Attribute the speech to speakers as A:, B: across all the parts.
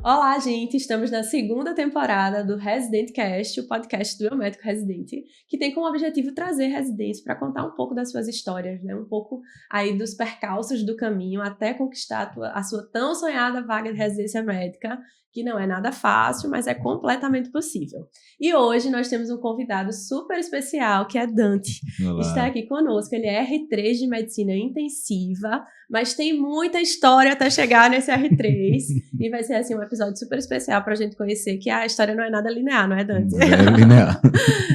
A: Olá, gente! Estamos na segunda temporada do Resident Cast, o podcast do Biomédico Residente, que tem como objetivo trazer residentes para contar um pouco das suas histórias, né? Um pouco aí dos percalços do caminho até conquistar a sua tão sonhada vaga de residência médica, que não é nada fácil, mas é completamente possível. E hoje nós temos um convidado super especial, que é Dante.
B: Olá.
A: Está aqui conosco, ele é R3 de Medicina Intensiva, mas tem muita história até chegar nesse R3, e vai ser assim um episódio super especial para a gente conhecer que a história não é nada linear, não é, Dante?
B: É linear.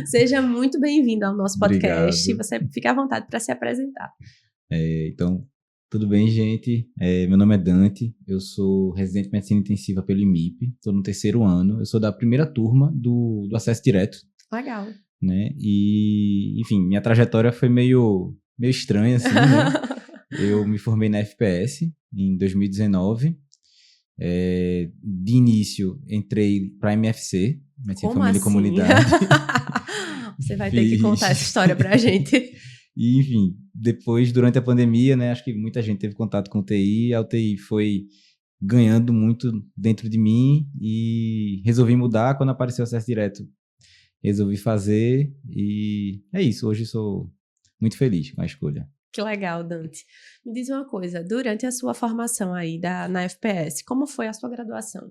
A: Seja muito bem-vindo ao nosso podcast.
B: Obrigado.
A: Você fica à vontade para se apresentar.
B: Então, tudo bem, gente? Meu nome é Dante, eu sou residente de Medicina Intensiva pelo IMIP, estou no 3º ano, eu sou da primeira turma do acesso direto.
A: Legal.
B: Né? E, enfim, minha trajetória foi meio estranha, assim, né? Eu me formei na FPS em 2019. De início, entrei para MFC, Medicina, Família e Comunidade.
A: Você vai ter que contar essa história pra gente.
B: E, enfim, depois, durante a pandemia, né, acho que muita gente teve contato com UTI, a UTI foi ganhando muito dentro de mim e resolvi mudar. Quando apareceu o acesso direto, resolvi fazer e é isso. Hoje sou muito feliz com a escolha.
A: Que legal, Dante. Me diz uma coisa, durante a sua formação aí na FPS, como foi a sua graduação?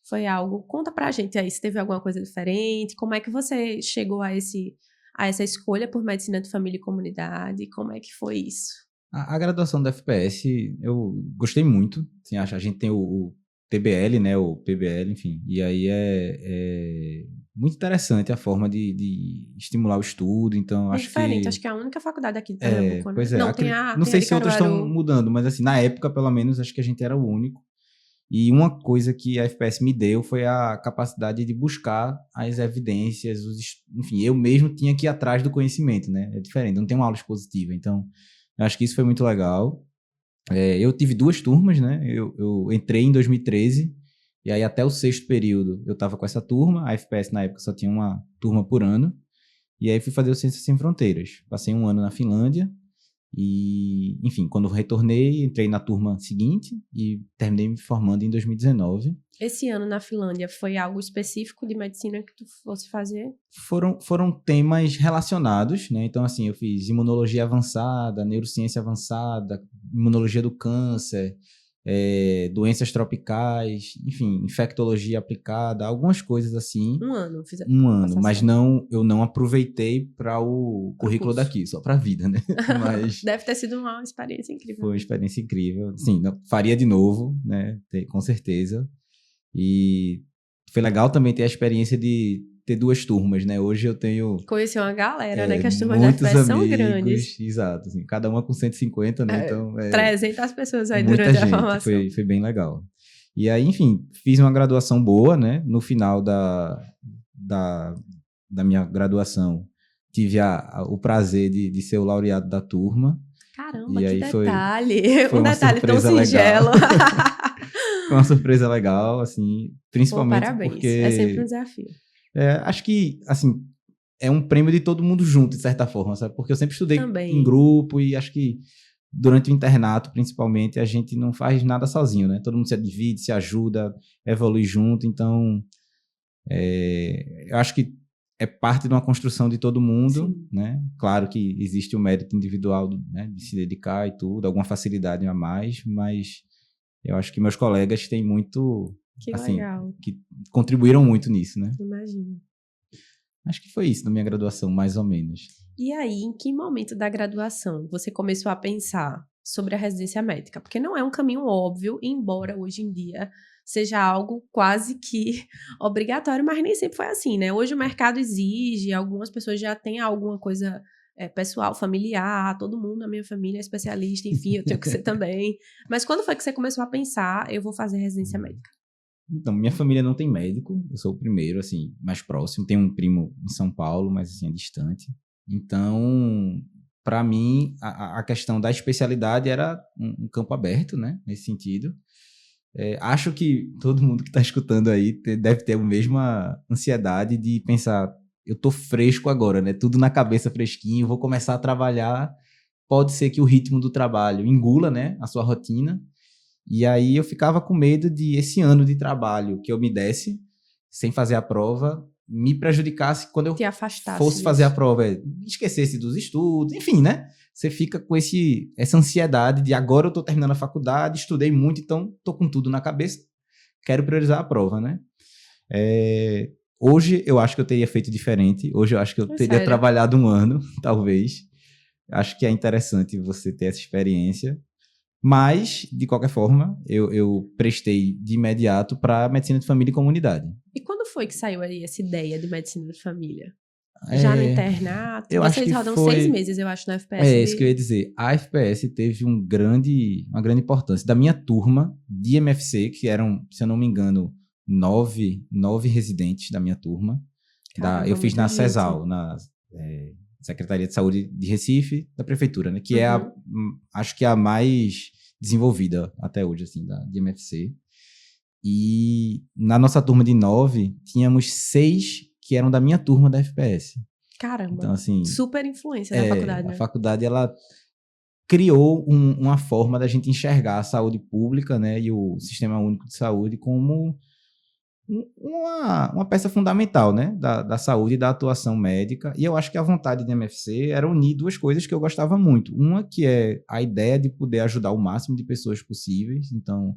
A: Foi algo, conta pra gente aí, se teve alguma coisa diferente, como é que você chegou a essa escolha por medicina de família e comunidade, como é que foi isso?
B: A graduação da FPS, eu gostei muito, assim, a gente tem o TBL, né, o PBL, enfim, e aí é muito interessante a forma de estimular o estudo, então
A: É
B: acho
A: diferente,
B: que...
A: acho que é a única faculdade aqui de Pernambuco, né?
B: Pois é,
A: Não,
B: não sei se outras estão
A: Caruaru.
B: mudando, mas assim, na época, pelo menos, acho que a gente era o único. E uma coisa que a FPS me deu foi a capacidade de buscar as evidências, enfim, eu mesmo tinha que ir atrás do conhecimento, né? É diferente, não tem uma aula expositiva, então eu acho que isso foi muito legal. Eu tive 2 turmas, né? Eu entrei em 2013, e aí até o 6º período eu estava com essa turma, a FPS na época só tinha uma turma por ano, e aí fui fazer o Ciências Sem Fronteiras. Passei 1 ano na Finlândia, e, enfim, quando retornei, entrei na turma seguinte e terminei me formando em 2019.
A: Esse ano na Finlândia foi algo específico de medicina que tu fosse fazer?
B: Foram temas relacionados, né? Então, assim, eu fiz imunologia avançada, neurociência avançada, imunologia do câncer, doenças tropicais, enfim, infectologia aplicada, algumas coisas assim.
A: 1 ano.
B: Um ano, mas eu não aproveitei para o currículo daqui, só para a vida, né? Mas
A: deve ter sido uma experiência incrível.
B: Foi uma experiência incrível. Sim, faria de novo, né? Com certeza. E foi legal também ter a experiência de ter 2 turmas, né? Hoje eu tenho...
A: Conheci uma galera, né? Que as turmas da
B: muitos
A: FPS
B: amigos,
A: são grandes.
B: Exato. Assim, cada uma com 150, né? Então,
A: 300 pessoas aí
B: muita
A: durante
B: gente,
A: a formação.
B: Foi bem legal. E aí, enfim, fiz uma graduação boa, né? No final da minha graduação, tive o prazer de ser o laureado da turma.
A: Caramba,
B: e
A: que
B: aí
A: detalhe!
B: Foi
A: um
B: uma
A: detalhe tão
B: singelo. Foi uma surpresa legal, assim, principalmente
A: parabéns.
B: porque...
A: É sempre um desafio.
B: Acho que, assim, é um prêmio de todo mundo junto, de certa forma, sabe? Porque eu sempre estudei em grupo e acho que durante o internato, principalmente, a gente não faz nada sozinho, né? Todo mundo se divide, se ajuda, evolui junto, então eu acho que é parte de uma construção de todo mundo,
A: Sim.
B: Né? Claro que existe o mérito individual, né, de se dedicar e tudo, alguma facilidade a mais, mas eu acho que meus colegas têm muito,
A: legal.
B: que contribuíram muito nisso, né?
A: Imagino.
B: Acho que foi isso na minha graduação, mais ou menos.
A: E aí, em que momento da graduação você começou a pensar sobre a residência médica? Porque não é um caminho óbvio, embora hoje em dia seja algo quase que obrigatório, mas nem sempre foi assim, né? Hoje o mercado exige, algumas pessoas já têm alguma coisa pessoal, familiar, todo mundo na minha família é especialista, enfim, eu tenho que ser também. Mas quando foi que você começou a pensar, eu vou fazer residência médica?
B: Então, minha família não tem médico, eu sou o primeiro, assim, mais próximo. Tenho um primo em São Paulo, mas, assim, é distante. Então, para mim, a questão da especialidade era um campo aberto, né, nesse sentido. Acho que todo mundo que está escutando aí deve ter a mesma ansiedade de pensar, eu tô fresco agora, né, tudo na cabeça fresquinho, vou começar a trabalhar. Pode ser que o ritmo do trabalho engula, né, a sua rotina. E aí eu ficava com medo de esse ano de trabalho que eu me desse, sem fazer a prova, me prejudicasse quando eu
A: Te afastasse
B: fosse fazer a
A: disso.
B: prova, esquecesse dos estudos, enfim, né? Você fica com essa ansiedade de agora eu tô terminando a faculdade, estudei muito, então tô com tudo na cabeça, quero priorizar a prova, né? Hoje eu acho que eu teria feito diferente, hoje eu acho que eu teria
A: Sério?
B: trabalhado um ano, talvez. Acho que é interessante você ter essa experiência. Mas, de qualquer forma, eu prestei de imediato para medicina de família e comunidade.
A: E quando foi que saiu aí essa ideia de medicina de família? Já no
B: É,
A: internato?
B: eu acho
A: Vocês
B: que
A: rodam 6
B: foi.
A: meses, eu acho, na FPS
B: É isso que eu ia
A: de...
B: dizer. A FPS teve uma grande importância. Da minha turma de MFC, que eram, se eu não me engano, nove residentes da minha turma. Eu
A: Caramba,
B: fiz
A: muita
B: na
A: gente.
B: CESAL, na Secretaria de Saúde de Recife, da Prefeitura, né? Que é
A: Uhum.
B: acho que é a mais desenvolvida até hoje, assim, de MFC. E na nossa turma de 9, tínhamos 6 que eram da minha turma da FPS. Então,
A: Caramba.
B: assim,
A: Super influência da faculdade,
B: a
A: né?
B: faculdade, ela criou uma forma da gente enxergar a saúde pública, né, e o Sistema Único de Saúde como uma peça fundamental, né, da saúde e da atuação médica. E eu acho que a vontade da MFC era unir duas coisas que eu gostava muito. Uma que é a ideia de poder ajudar o máximo de pessoas possíveis. Então,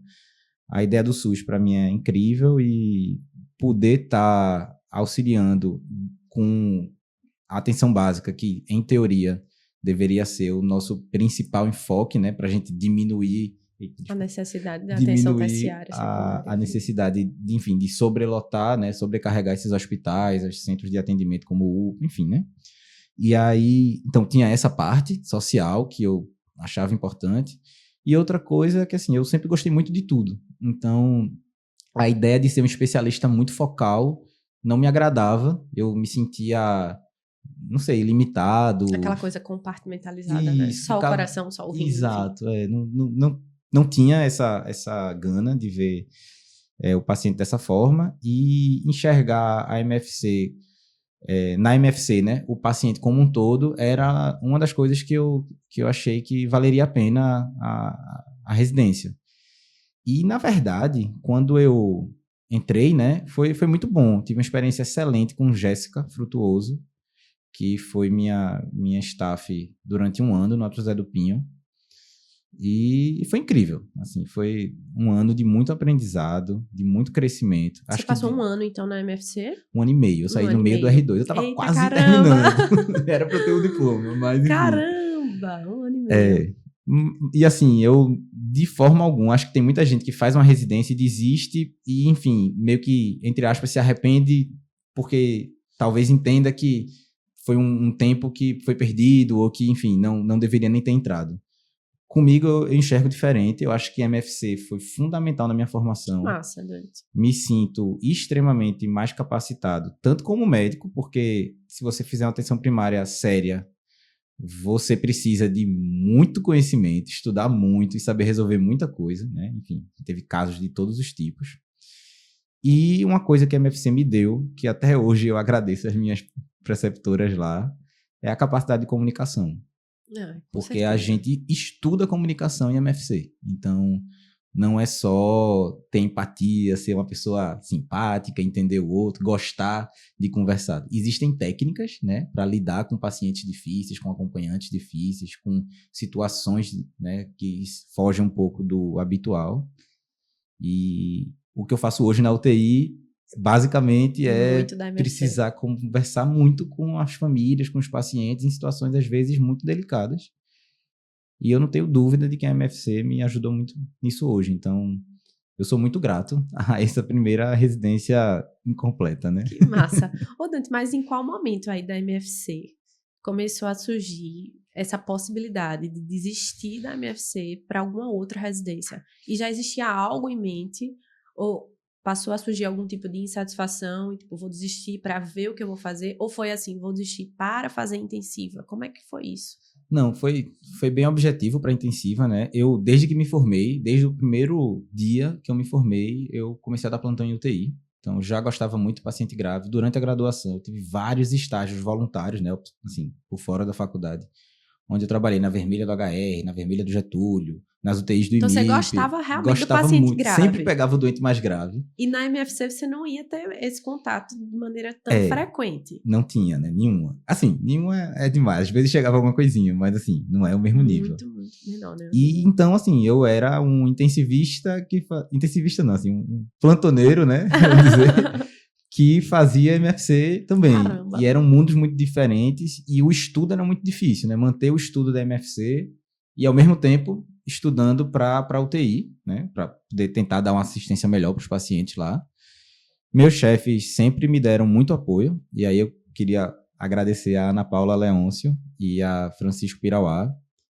B: a ideia do SUS para mim é incrível e poder estar auxiliando com a atenção básica, que em teoria deveria ser o nosso principal enfoque, né, para a gente
A: A necessidade da atenção
B: diminuir
A: terciária, secundária,
B: a
A: enfim.
B: necessidade de, enfim, de sobrelotar, né, sobrecarregar esses hospitais, os centros de atendimento como o, enfim, né? E aí, então tinha essa parte social que eu achava importante. E outra coisa é que assim, eu sempre gostei muito de tudo. Então, a ideia de ser um especialista muito focal não me agradava. Eu me sentia, não sei, limitado.
A: Aquela coisa compartimentalizada, né?
B: Isso,
A: Só o
B: ficava.
A: coração, só o rim, enfim.
B: Exato, não tinha essa gana de ver o paciente dessa forma e enxergar a MFC, na MFC, né, o paciente como um todo, era uma das coisas que eu achei que valeria a pena a residência. E, na verdade, quando eu entrei, né, foi muito bom. Tive uma experiência excelente com Jéssica Frutuoso, que foi minha staff durante um ano no Alto José do Pinho. E foi incrível. Assim, foi um ano de muito aprendizado, de muito crescimento.
A: Você
B: Acho que
A: passou
B: de
A: um ano, então, na MFC?
B: um ano e meio. Eu
A: Um
B: saí no
A: ano e
B: meio do
A: meio.
B: R2. Eu estava
A: Eita,
B: quase
A: caramba!
B: terminando. Era para eu ter o diploma, mas enfim.
A: Caramba! Um ano e meio.
B: É, e assim, eu, de forma alguma, acho que tem muita gente que faz uma residência e desiste e, enfim, meio que, entre aspas, se arrepende porque talvez entenda que foi um tempo que foi perdido ou que, enfim, não deveria nem ter entrado. Comigo eu enxergo diferente, eu acho que a MFC foi fundamental na minha
A: Que
B: formação.
A: massa, Dante.
B: Me sinto extremamente mais capacitado, tanto como médico, porque se você fizer uma atenção primária séria, você precisa de muito conhecimento, estudar muito e saber resolver muita coisa, né? Enfim, teve casos de todos os tipos. E uma coisa que a MFC me deu, que até hoje eu agradeço às minhas preceptoras lá, é a capacidade de comunicação.
A: Ah, com
B: Porque a
A: certeza.
B: gente estuda comunicação em MFC. Então, não é só ter empatia, ser uma pessoa simpática, entender o outro, gostar de conversar. Existem técnicas, né, para lidar com pacientes difíceis, com acompanhantes difíceis, com situações, né, que fogem um pouco do habitual. E o que eu faço hoje na UTI, basicamente, é
A: Muito da MFC.
B: precisar conversar muito com as famílias, com os pacientes, em situações, às vezes, muito delicadas. E eu não tenho dúvida de que a MFC me ajudou muito nisso hoje. Então, eu sou muito grato a essa primeira residência incompleta, né?
A: Que massa. Ô, Dante, mas em qual momento aí da MFC começou a surgir essa possibilidade de desistir da MFC para alguma outra residência? E já existia algo em mente? Ou passou a surgir algum tipo de insatisfação e, tipo, vou desistir para ver o que eu vou fazer? Ou foi assim, vou desistir para fazer intensiva? Como é que foi isso?
B: Não, foi bem objetivo para a intensiva, né? Eu, desde que me formei, desde o primeiro dia que eu me formei, eu comecei a dar plantão em UTI. Então, já gostava muito de paciente grave. Durante a graduação, eu tive vários estágios voluntários, né? Assim, por fora da faculdade, onde eu trabalhei na Vermelha do HR, na Vermelha do Getúlio, nas UTIs do IMIP.
A: Então você gostava realmente do paciente
B: muito,
A: grave.
B: sempre pegava o doente mais grave.
A: E na MFC você não ia ter esse contato de maneira tão frequente.
B: Não tinha, né? Nenhuma. Assim, nenhuma é demais. Às vezes chegava alguma coisinha, mas assim, não é o mesmo nível.
A: Muito menor, né?
B: E então, assim, eu era um intensivista intensivista não, assim, um plantoneiro, né? Vamos dizer, que fazia MFC também.
A: Caramba.
B: E eram mundos muito diferentes e o estudo era muito difícil, né? Manter o estudo da MFC e, ao mesmo tempo, estudando para UTI, né? Para poder tentar dar uma assistência melhor para os pacientes lá. Meus chefes sempre me deram muito apoio, e aí eu queria agradecer a Ana Paula Leôncio e a Francisco Pirauá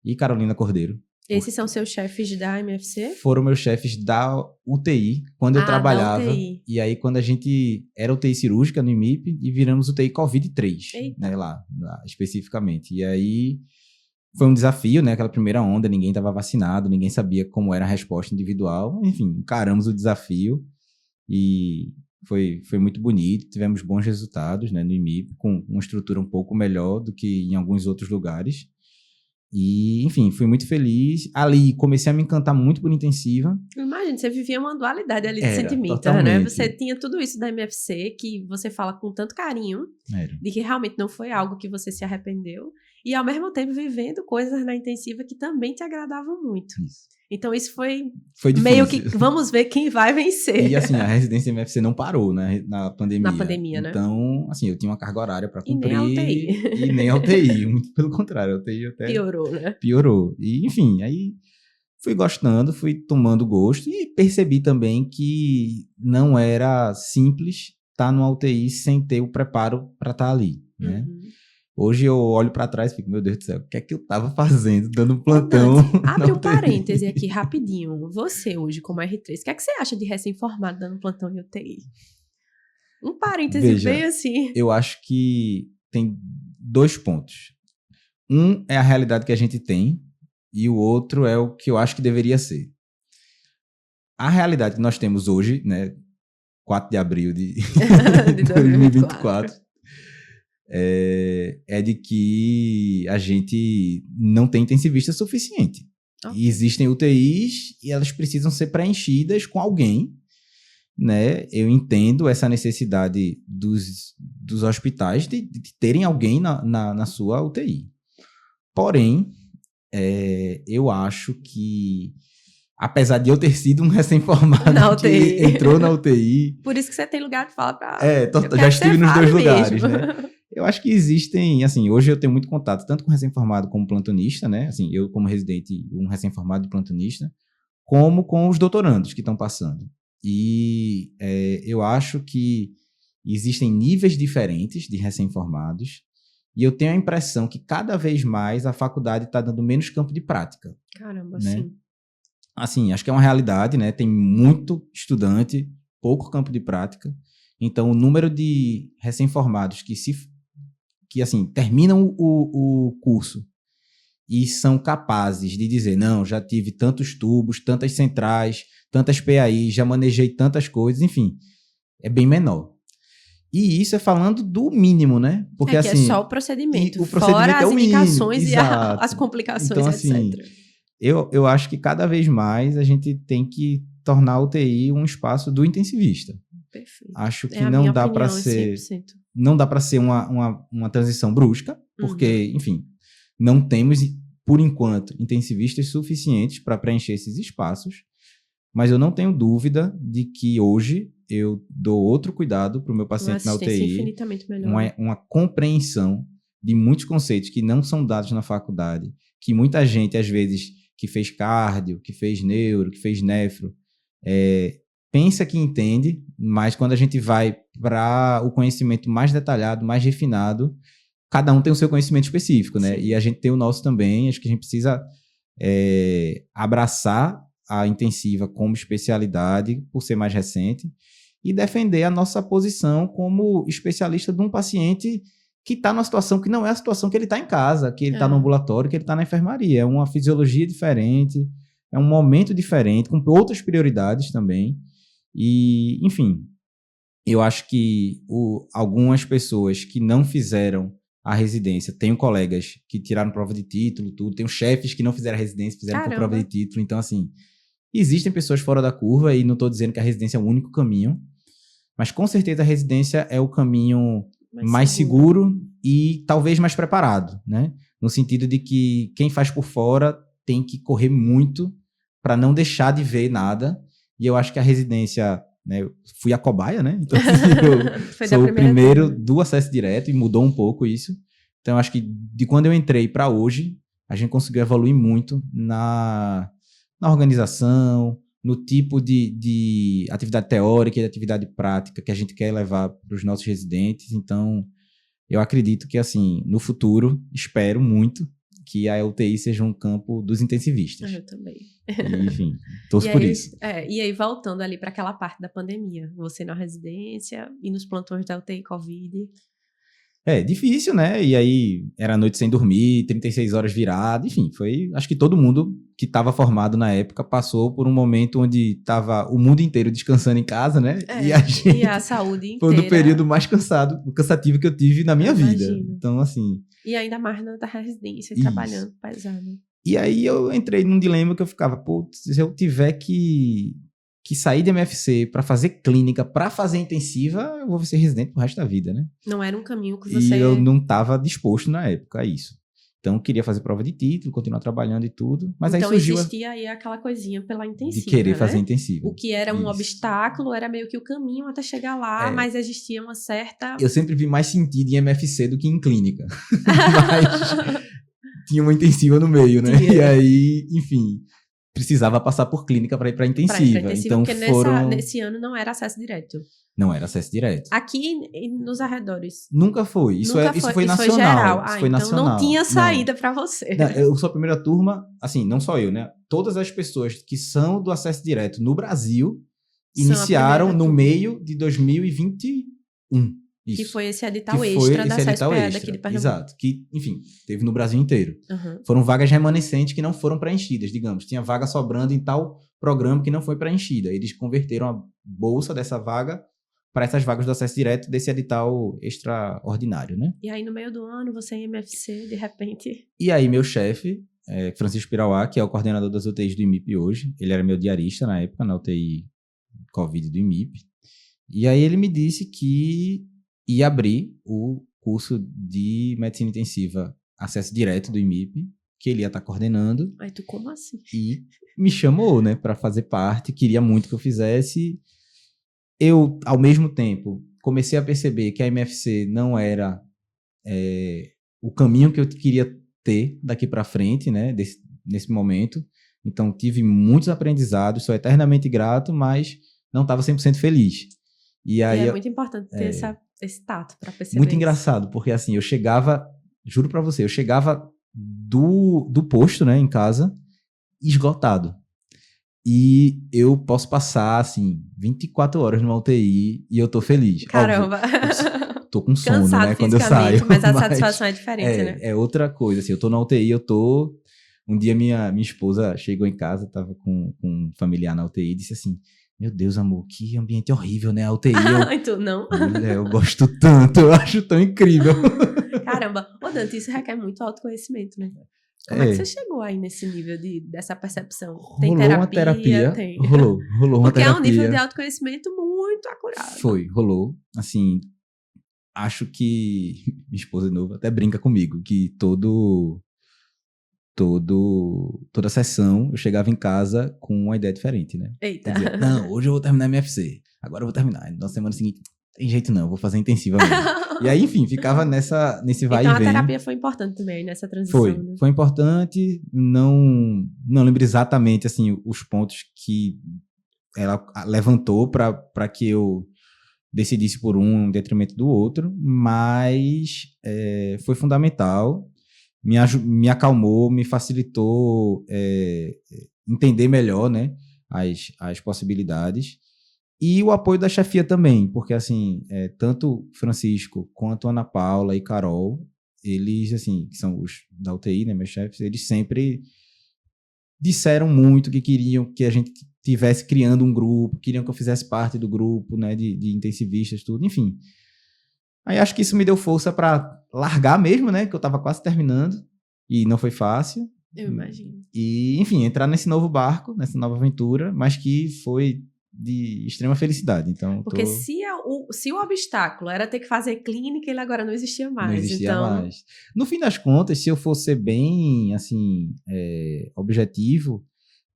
B: e Carolina Cordeiro.
A: Esses são seus chefes da MFC?
B: Foram meus chefes da UTI, quando eu trabalhava.
A: Da UTI.
B: E aí, quando a gente era UTI cirúrgica no IMIP, e viramos UTI Covid-3, né, lá especificamente. E aí, foi um desafio, né, aquela primeira onda, ninguém estava vacinado, ninguém sabia como era a resposta individual. Enfim, encaramos o desafio e foi muito bonito, tivemos bons resultados, né, no IMIP, com uma estrutura um pouco melhor do que em alguns outros lugares. E, enfim, fui muito feliz. Ali, comecei a me encantar muito por intensiva.
A: Imagina, você vivia uma dualidade ali de sentimentos, né? Você tinha tudo isso da MFC, que você fala com tanto carinho, de que realmente não foi algo que você se arrependeu. E, ao mesmo tempo, vivendo coisas na intensiva que também te agradavam muito.
B: Isso.
A: Então, isso foi
B: meio
A: que, vamos ver quem vai vencer.
B: E, assim, a residência MFC não parou, né, na pandemia.
A: Na pandemia, né?
B: Então, assim, eu tinha uma carga horária para cumprir.
A: E nem
B: a UTI. Muito pelo contrário, a UTI até
A: piorou, né?
B: Piorou. E, enfim, aí fui gostando, fui tomando gosto e percebi também que não era simples estar numa UTI sem ter o preparo para estar ali, né? Hoje eu olho para trás e fico, meu Deus do céu, o que é que eu tava fazendo, dando um plantão?
A: Abre um parêntese aqui, rapidinho. Você hoje, como R3, o que é que você acha de recém-formado dando plantão em UTI? Um parêntese bem assim.
B: Eu acho que tem 2 pontos. Um é a realidade que a gente tem e o outro é o que eu acho que deveria ser. A realidade que nós temos hoje, né, 4 de abril de 2024, é de que a gente não tem intensivista suficiente. E existem UTIs e elas precisam ser preenchidas com alguém, né? Eu entendo essa necessidade dos hospitais de terem alguém na sua UTI. Porém, eu acho que, apesar de eu ter sido um recém-formado que entrou na UTI...
A: Por isso que você tem lugar de fala para...
B: já estive nos 2 lugares, né? Eu acho que existem, assim, hoje eu tenho muito contato, tanto com recém-formado como plantonista, né? Assim, eu como residente, um recém-formado e plantonista, como com os doutorandos que estão passando. E eu acho que existem níveis diferentes de recém-formados e eu tenho a impressão que cada vez mais a faculdade está dando menos campo de prática.
A: Caramba,
B: né?
A: sim.
B: Assim, acho que é uma realidade, né? Tem muito estudante, pouco campo de prática. Então, o número de recém-formados que assim, terminam o curso e são capazes de dizer, não, já tive tantos tubos, tantas centrais, tantas PAI, já manejei tantas coisas, enfim, é bem menor. E isso é falando do mínimo, né? Porque, assim,
A: é só o procedimento,
B: fora
A: as indicações
B: e
A: as complicações,
B: então, assim,
A: etc.
B: Eu acho que cada vez mais a gente tem que tornar a UTI um espaço do intensivista.
A: Perfeito.
B: Acho que não dá para ser...
A: 100%.
B: Não dá para ser uma transição brusca, porque, enfim, não temos, por enquanto, intensivistas suficientes para preencher esses espaços, mas eu não tenho dúvida de que hoje eu dou outro cuidado para o meu paciente na UTI,
A: infinitamente melhor.
B: Uma compreensão de muitos conceitos que não são dados na faculdade, que muita gente, às vezes, que fez cardio, que fez neuro, que fez nefro, pensa que entende, mas quando a gente vai para o conhecimento mais detalhado, mais refinado, cada um tem o seu conhecimento específico, né? Sim. E a gente tem o nosso também. Acho que a gente precisa abraçar a intensiva como especialidade, por ser mais recente, e defender a nossa posição como especialista de um paciente que está numa situação que não é a situação que ele está em casa, que ele está no ambulatório, que ele está na enfermaria. É uma fisiologia diferente, é um momento diferente, com outras prioridades também. E, enfim, eu acho que algumas pessoas que não fizeram a residência. Tenho colegas que tiraram prova de título, tudo. Tenho chefes que não fizeram residência, fizeram por prova de título. Então, assim, existem pessoas fora da curva e não estou dizendo que a residência é o único caminho, mas com certeza a residência é o caminho mais seguro e talvez mais preparado, né? No sentido de que quem faz por fora tem que correr muito para não deixar de ver nada. E eu acho que a residência, né, eu fui a cobaia, né? Então, eu sou o primeiro do acesso direto e mudou um pouco isso. Então, eu acho que de quando eu entrei para hoje, a gente conseguiu evoluir muito na organização, no tipo de atividade teórica e atividade prática que a gente quer levar para os nossos residentes. Então, eu acredito que, assim, no futuro, espero muito que a UTI seja um campo dos intensivistas.
A: Eu também.
B: E, enfim, torço por isso.
A: E aí, voltando ali para aquela parte da pandemia, você na residência e nos plantões da UTI Covid...
B: Difícil, né? E aí, era noite sem dormir, 36 horas virado, enfim, foi... Acho que todo mundo que estava formado na época passou por um momento onde estava o mundo inteiro descansando em casa, né?
A: E a gente... E a saúde inteira...
B: Foi no período mais cansativo que eu tive na minha vida.
A: Imagino.
B: Então, assim...
A: E ainda mais na residência, trabalhando, pesado.
B: E aí, eu entrei num dilema que eu ficava, pô, se eu tiver que sair de MFC para fazer clínica, para fazer intensiva, eu vou ser residente pro resto da vida, né?
A: Não era um caminho que você...
B: E eu não estava disposto na época a isso. Então, eu queria fazer prova de título, continuar trabalhando e tudo. Mas
A: então,
B: aí surgiu...
A: existia aí aquela coisinha pela intensiva,
B: de querer
A: né?
B: fazer intensiva.
A: O que era um obstáculo, era meio que o caminho até chegar lá, mas existia uma certa...
B: Eu sempre vi mais sentido em MFC do que em clínica. Mas tinha uma intensiva no meio, né? E aí, enfim... precisava passar por clínica para ir para intensiva. Então
A: porque nesse ano não era acesso direto.
B: Não era acesso direto.
A: Aqui nos arredores.
B: Nunca foi. Isso foi nacional.
A: Foi geral.
B: Isso foi
A: então
B: nacional.
A: Não tinha saída para você.
B: Não, eu sou a primeira turma, assim, não só eu, né? Todas as pessoas que são do acesso direto no Brasil iniciaram no meio de 2021. Isso.
A: Que foi esse edital extra da CSPA daqui de Pernambuco.
B: Exato. Que, enfim, teve no Brasil inteiro. Foram vagas remanescentes que não foram preenchidas, digamos. Tinha vaga sobrando em tal programa que não foi preenchida. Eles converteram a bolsa dessa vaga para essas vagas do acesso direto desse edital extraordinário, né?
A: E aí, no meio do ano, você em MFC, de repente...
B: E aí, meu chefe, Francisco Pirauá, que é o coordenador das UTIs do IMIP hoje, ele era meu diarista na época, na UTI Covid do IMIP. E aí, ele me disse que ia abrir o curso de medicina intensiva, acesso direto do IMIP, que ele ia estar coordenando.
A: Aí tu, como assim?
B: E me chamou, né, para fazer parte, queria muito que eu fizesse. Eu, ao mesmo tempo, comecei a perceber que a MFC não era o caminho que eu queria ter daqui para frente, né, nesse momento. Então, tive muitos aprendizados, sou eternamente grato, mas não estava 100% feliz. E aí,
A: muito importante ter esse tato para perceber.
B: Muito engraçado, porque assim, eu chegava, juro pra você, eu chegava do posto, né, em casa, esgotado. E eu posso passar, assim, 24 horas numa UTI e eu tô feliz.
A: Caramba!
B: Óbvio, tô com sono,
A: cansado,
B: né, quando eu saio.
A: Mas a satisfação é diferente, né?
B: É outra coisa, assim, eu tô na UTI, Um dia minha esposa chegou em casa, tava com um familiar na UTI e disse assim, meu Deus, amor, que ambiente horrível, né? A UTI.
A: Tu não?
B: Eu gosto tanto, eu acho tão incrível.
A: Caramba. Ô, Dante, isso requer muito autoconhecimento, né? Como é que você chegou aí nesse nível dessa percepção? Tem
B: rolou uma terapia? Tem. Rolou uma terapia.
A: Porque é um nível de autoconhecimento muito acurado.
B: Rolou. Assim, acho que minha esposa de novo até brinca comigo, que toda sessão eu chegava em casa com uma ideia diferente, né?
A: Eita.
B: Dizia, não, hoje eu vou terminar MFC, agora eu vou terminar. Na semana seguinte, tem jeito não, eu vou fazer intensiva mesmo. E aí, enfim, ficava nesse vai e vem.
A: Então a terapia foi importante também nessa transição. Né?
B: Foi importante, não lembro exatamente, assim, os pontos que ela levantou para que eu decidisse por um em detrimento do outro, mas foi fundamental. Me acalmou, me facilitou entender melhor, né, as possibilidades. E o apoio da chefia também, porque, assim, tanto Francisco quanto Ana Paula e Carol, eles, assim, que são os da UTI, né, meus chefes, eles sempre disseram muito que queriam que a gente tivesse criando um grupo, queriam que eu fizesse parte do grupo, né, de intensivistas, tudo, enfim. Aí acho que isso me deu força para largar mesmo, né? Que eu estava quase terminando e não foi fácil.
A: Eu imagino.
B: E, enfim, entrar nesse novo barco, nessa nova aventura, mas que foi de extrema felicidade. Então,
A: Porque se o obstáculo era ter que fazer clínica, ele agora não existia mais.
B: Não existia
A: então...
B: mais. No fim das contas, se eu for ser bem, assim, objetivo,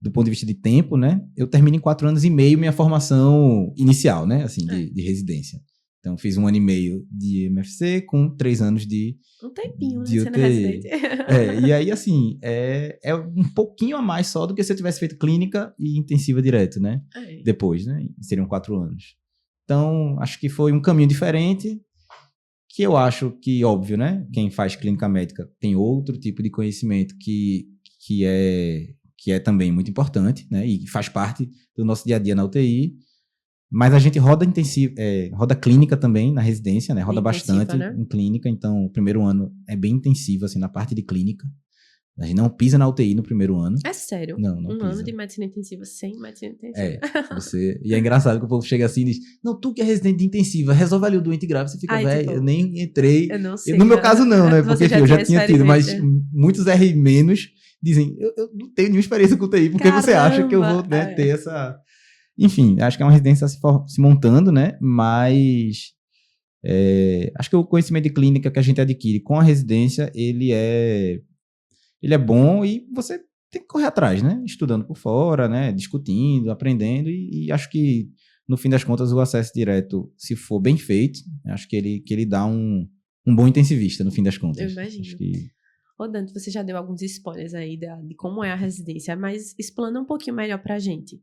B: do ponto de vista de tempo, né? Eu termino em 4 anos e meio minha formação inicial, né? Assim, de residência. Então, fiz 1 ano e meio de MFC com 3 anos de
A: Um tempinho,
B: de
A: né? Sendo
B: UTI.
A: residente.
B: E aí, assim, é um pouquinho a mais só do que se eu tivesse feito clínica e intensiva direto, né? Depois, né? Seriam 4 anos. Então, acho que foi um caminho diferente, que eu acho que, óbvio, né? Quem faz clínica médica tem outro tipo de conhecimento que é também muito importante, né? E faz parte do nosso dia a dia na UTI. Mas a gente roda roda clínica também na residência, né? Roda bastante, né? Em clínica. Então, o primeiro ano é bem intensivo, assim, na parte de clínica. A gente não pisa na UTI no primeiro ano.
A: É sério?
B: Não
A: pisa.
B: Um
A: ano de medicina intensiva sem medicina intensiva.
B: E é engraçado que o povo chega assim e diz, não, tu que é residente de intensiva, resolve ali o doente grave. Você fica, velho, eu nem entrei.
A: Eu não sei.
B: No meu caso não, né? Porque eu já tinha tido, mas muitos R menos dizem, eu não tenho nenhuma experiência com UTI, porque você acha que eu vou ter essa... Enfim, acho que é uma residência se montando, né? Mas acho que o conhecimento de clínica que a gente adquire com a residência, ele é bom e você tem que correr atrás, né? Estudando por fora, né? Discutindo, aprendendo e acho que, no fim das contas, o acesso direto, se for bem feito, acho que ele dá um bom intensivista, no fim das contas.
A: Eu imagino.
B: Acho que...
A: Ô, Dante, você já deu alguns spoilers aí de como é a residência, mas explana um pouquinho melhor pra gente.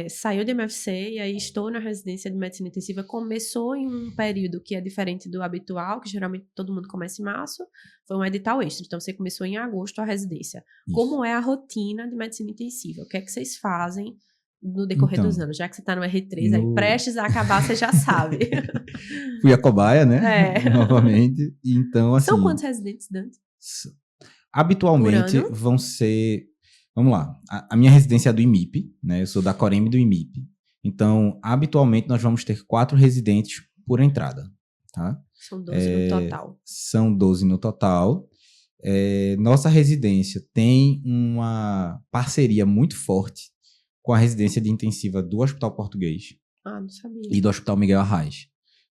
A: Saiu de MFC e aí estou na residência de medicina intensiva, começou em um período que é diferente do habitual, que geralmente todo mundo começa em março, foi um edital extra, então você começou em agosto a residência. Isso. Como é a rotina de medicina intensiva? O que é que vocês fazem no decorrer dos anos? Já que você está no R3, aí prestes a acabar, você já sabe.
B: Fui a cobaia, né? Novamente. Então, assim...
A: São quantos residentes, Dante?
B: Habitualmente vão ser... Vamos lá, a minha residência é do IMIP, né? Eu sou da Coreme do IMIP. Então, habitualmente, nós vamos ter 4 residentes por entrada, tá?
A: São 12 no total.
B: São 12 no total. Nossa residência tem uma parceria muito forte com a residência de intensiva do Hospital Português.
A: Ah, não sabia.
B: E do Hospital Miguel Arraes.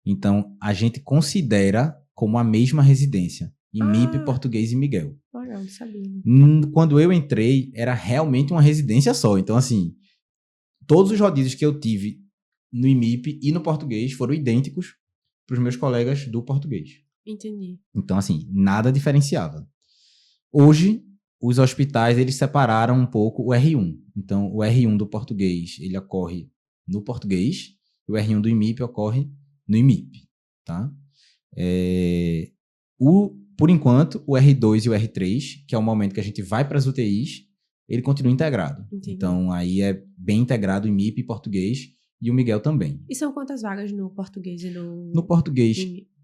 B: Então, a gente considera como a mesma residência. IMIP, Português e Miguel.
A: Legal, não sabia.
B: Quando eu entrei, era realmente uma residência só. Então, assim, todos os rodízios que eu tive no IMIP e no Português foram idênticos para os meus colegas do Português.
A: Entendi.
B: Então, assim, nada diferenciava. Hoje, os hospitais, eles separaram um pouco o R1. Então, o R1 do Português, ele ocorre no Português, e o R1 do IMIP ocorre no IMIP, tá? Por enquanto, o R2 e o R3, que é o momento que a gente vai para as UTIs, ele continua integrado. Entendi. Então, aí é bem integrado o IMIP e Português, e o Miguel também.
A: E são quantas vagas no Português e no...
B: No Português,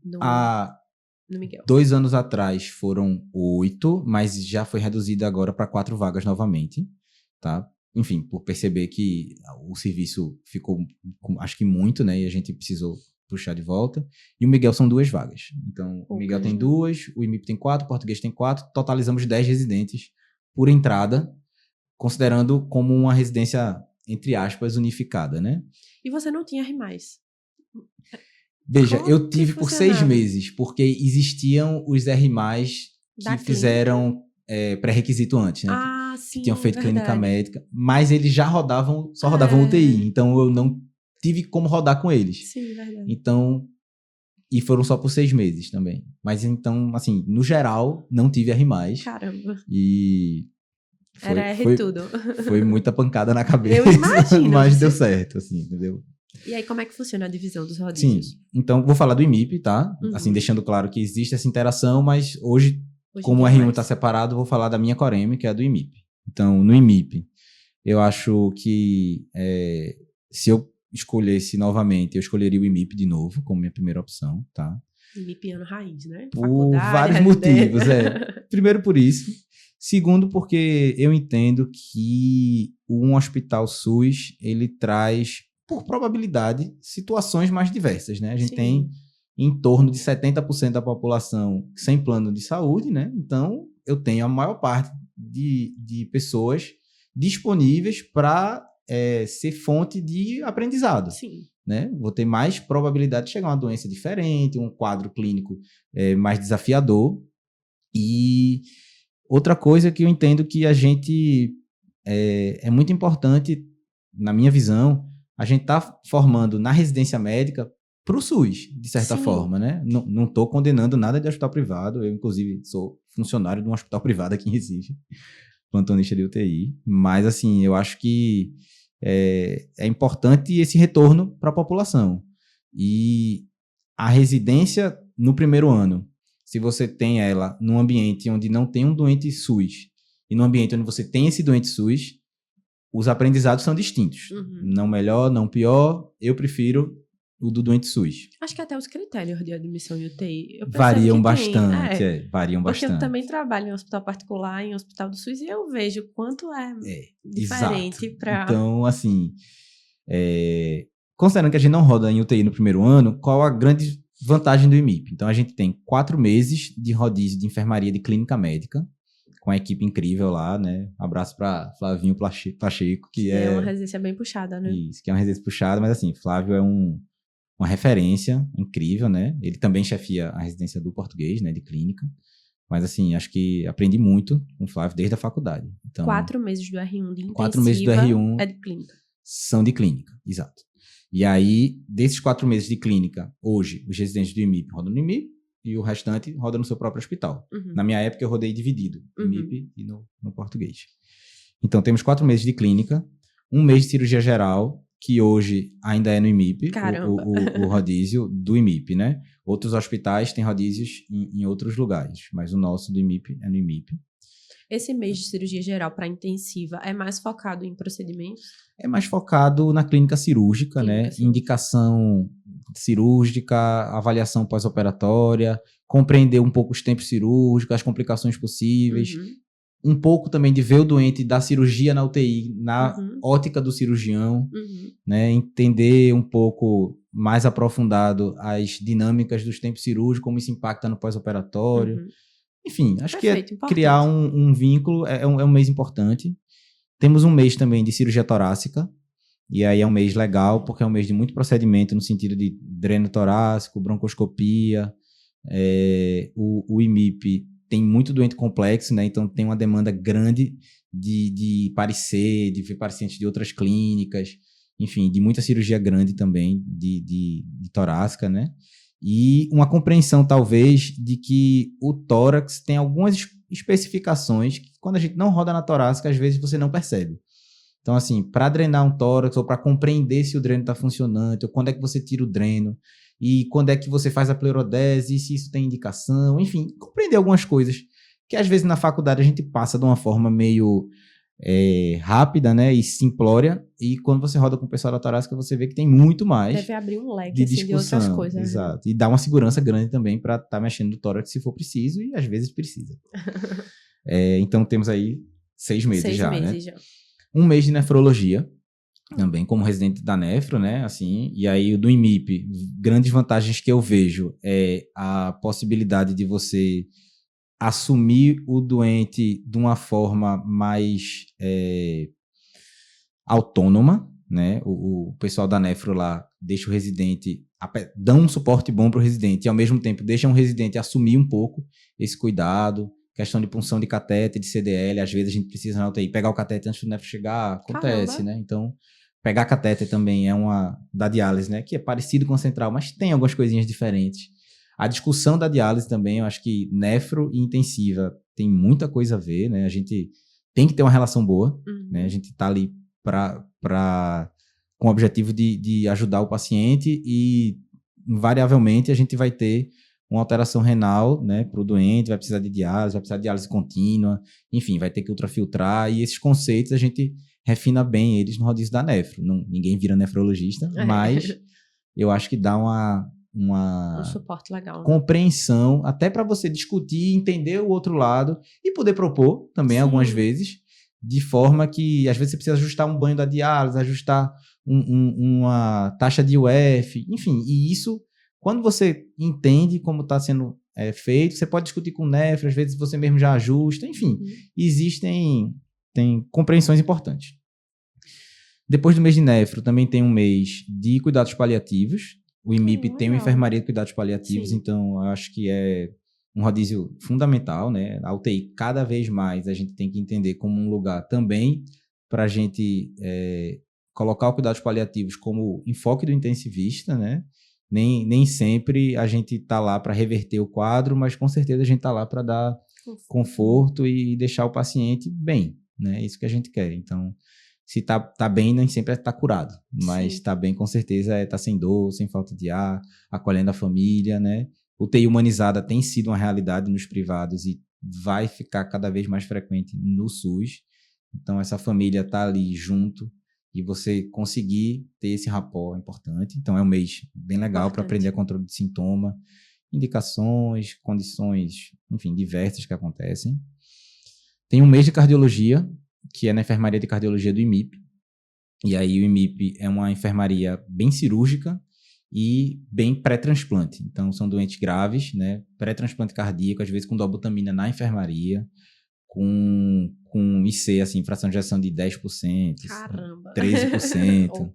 A: no Miguel?
B: 2 anos atrás foram 8, mas já foi reduzido agora para 4 vagas novamente, tá? Enfim, por perceber que o serviço ficou, acho que muito, né? E a gente precisou puxar de volta. E o Miguel são 2 vagas. Então, o Miguel tem 2, o IMIP tem 4, o Português tem 4. Totalizamos 10 residentes por entrada, considerando como uma residência, entre aspas, unificada, né?
A: E você não tinha R+.
B: Veja, eu tive por 6 meses, porque existiam os R+, que fizeram pré-requisito antes, né?
A: Ah, sim,
B: que tinham feito clínica médica, mas eles já rodavam UTI. Então, eu não tive como rodar com eles.
A: Sim, verdade.
B: Então, e foram só por 6 meses também. Mas então, assim, no geral, não tive R+.
A: Caramba.
B: E
A: era R tudo.
B: Foi muita pancada na cabeça.
A: Eu imagino.
B: Mas deu certo, assim, entendeu?
A: E aí, como é que funciona a divisão dos rodízios?
B: Sim, então vou falar do IMIP, tá? Uhum. Assim, deixando claro que existe essa interação, mas hoje como o R1 está separado, vou falar da minha Coreme, que é a do IMIP. Então, no IMIP, eu acho que se eu escolhesse novamente, eu escolheria o IMIP de novo, como minha primeira opção, tá?
A: IMIPiano raiz, né?
B: Por vários motivos, Primeiro por isso. Segundo, porque eu entendo que um hospital SUS, ele traz, por probabilidade, situações mais diversas, né? A gente tem em torno de 70% da população sem plano de saúde, né? Então, eu tenho a maior parte de pessoas disponíveis para ser fonte de aprendizado.
A: Sim.
B: Né? Vou ter mais probabilidade de chegar a uma doença diferente, um quadro clínico mais desafiador. E outra coisa que eu entendo que a gente é muito importante, na minha visão, a gente está formando na residência médica para o SUS, de certa forma, né? Não estou condenando nada de hospital privado, eu, inclusive, sou funcionário de um hospital privado aqui em Recife, plantonista de UTI, mas, assim, eu acho que é importante esse retorno para a população. E a residência, no primeiro ano, se você tem ela num ambiente onde não tem um doente SUS e num ambiente onde você tem esse doente SUS, os aprendizados são distintos.
A: Uhum.
B: Não melhor, não pior. Eu prefiro o do doente SUS.
A: Acho que até os critérios de admissão em UTI
B: variam bastante. Variam
A: porque
B: bastante.
A: eu também trabalho em hospital particular, em hospital do SUS, e eu vejo o quanto diferente para...
B: Então, assim, considerando que a gente não roda em UTI no primeiro ano, qual a grande vantagem do IMIP? Então, a gente tem 4 meses de rodízio de enfermaria de clínica médica, com a equipe incrível lá, né? Abraço para Flavinho Pacheco, que
A: é uma residência bem puxada, né?
B: Isso, que é uma residência puxada, mas assim, Flávio é uma referência incrível, né? Ele também chefia a residência do português, né? De clínica. Mas assim, acho que aprendi muito com o Flávio desde a faculdade. Então,
A: 4 meses do R1 de intensiva
B: 4 meses do R1
A: é de clínica.
B: São de clínica, exato. E aí, desses 4 meses de clínica, hoje, os residentes do IMIP rodam no IMIP, e o restante roda no seu próprio hospital.
A: Uhum.
B: Na minha época, eu rodei dividido, no MIP e no português. Então, temos 4 meses de clínica, 1 mês de cirurgia geral, que hoje ainda é no IMIP, o rodízio do IMIP, né? Outros hospitais têm rodízios em outros lugares, mas o nosso do IMIP é no IMIP.
A: Esse mês de cirurgia geral para intensiva é mais focado em procedimentos?
B: É mais focado na clínica cirúrgica, né? Indicação cirúrgica, avaliação pós-operatória, compreender um pouco os tempos cirúrgicos, as complicações possíveis, um pouco também de ver o doente da cirurgia na UTI, na ótica do cirurgião, né? Entender um pouco mais aprofundado as dinâmicas dos tempos cirúrgicos, como isso impacta no pós-operatório. Enfim, acho que criar um vínculo é um mês importante. Temos um mês também de cirurgia torácica, e aí é um mês legal, porque é um mês de muito procedimento no sentido de dreno torácico, broncoscopia. O IMIP tem muito doente complexo, né? Então tem uma demanda grande de parecer, de ver pacientes de outras clínicas, enfim, de muita cirurgia grande também, de torácica, né? E uma compreensão, talvez, de que o tórax tem algumas especificações que, quando a gente não roda na torácica, às vezes você não percebe. Então, assim, para drenar um tórax, ou para compreender se o dreno está funcionando, ou quando é que você tira o dreno, e quando é que você faz a pleurodese, e se isso tem indicação, enfim, compreender algumas coisas que, às vezes, na faculdade a gente passa de uma forma meio rápida, né, e simplória, e quando você roda com o pessoal da torácica, você vê que tem muito mais.
A: Deve abrir um leque de outras coisas.
B: Exato. Né? E dá uma segurança grande também para estar mexendo no tórax se for preciso, e às vezes precisa. Então temos aí 6 meses já, né? Já. 1 mês de nefrologia, também como residente da nefro, né? Assim, e aí o do IMIP, grandes vantagens que eu vejo é a possibilidade de você assumir o doente de uma forma mais autônoma, né? O pessoal da nefro lá deixa o residente, dá um suporte bom para o residente e ao mesmo tempo deixa um residente assumir um pouco esse cuidado, questão de punção de catéter, de CDL, às vezes a gente precisa na UTI pegar o catéter antes do nefro chegar, acontece, né? Então, pegar catéter também é uma da diálise, né? Que é parecido com a central, mas tem algumas coisinhas diferentes. A discussão da diálise também, eu acho que nefro e intensiva tem muita coisa a ver, né? A gente tem que ter uma relação boa, né? A gente está ali com o objetivo de ajudar o paciente e, invariavelmente, a gente vai ter uma alteração renal, né, para o doente, vai precisar de diálise contínua, enfim, vai ter que ultrafiltrar, e esses conceitos a gente refina bem eles no rodízio da nefro. Ninguém vira nefrologista, mas eu acho que dá um
A: suporte legal, né?
B: Compreensão, até para você discutir, entender o outro lado e poder propor também algumas vezes, de forma que às vezes você precisa ajustar um banho da diálise, ajustar uma taxa de UF, enfim, e isso quando você entende como está sendo feito, você pode discutir com o nefro, às vezes você mesmo já ajusta, enfim, tem compreensões importantes. Depois do mês de nefro, também tem um mês de cuidados paliativos. O IMIP tem uma enfermaria de cuidados paliativos, então eu acho que é um rodízio fundamental, né? A UTI, cada vez mais, a gente tem que entender como um lugar também para a gente colocar os cuidados paliativos como enfoque do intensivista, né? Nem sempre a gente está lá para reverter o quadro, mas com certeza a gente está lá para dar conforto e deixar o paciente bem, né? É isso que a gente quer. Então, se tá bem, nem sempre está curado, mas está bem, com certeza, está sem dor, sem falta de ar, acolhendo a família, né? UTI humanizada tem sido uma realidade nos privados e vai ficar cada vez mais frequente no SUS. Então, essa família está ali junto e você conseguir ter esse rapport é importante. Então, é um mês bem legal para aprender controle de sintoma, indicações, condições, enfim, diversas que acontecem. Tem um mês de cardiologia, que é na enfermaria de cardiologia do IMIP. E aí o IMIP é uma enfermaria bem cirúrgica e bem pré-transplante. Então, são doentes graves, né? Pré-transplante cardíaco, às vezes com dobutamina na enfermaria, com IC, assim, fração de ejeção de 10%,
A: Caramba.
B: 13%.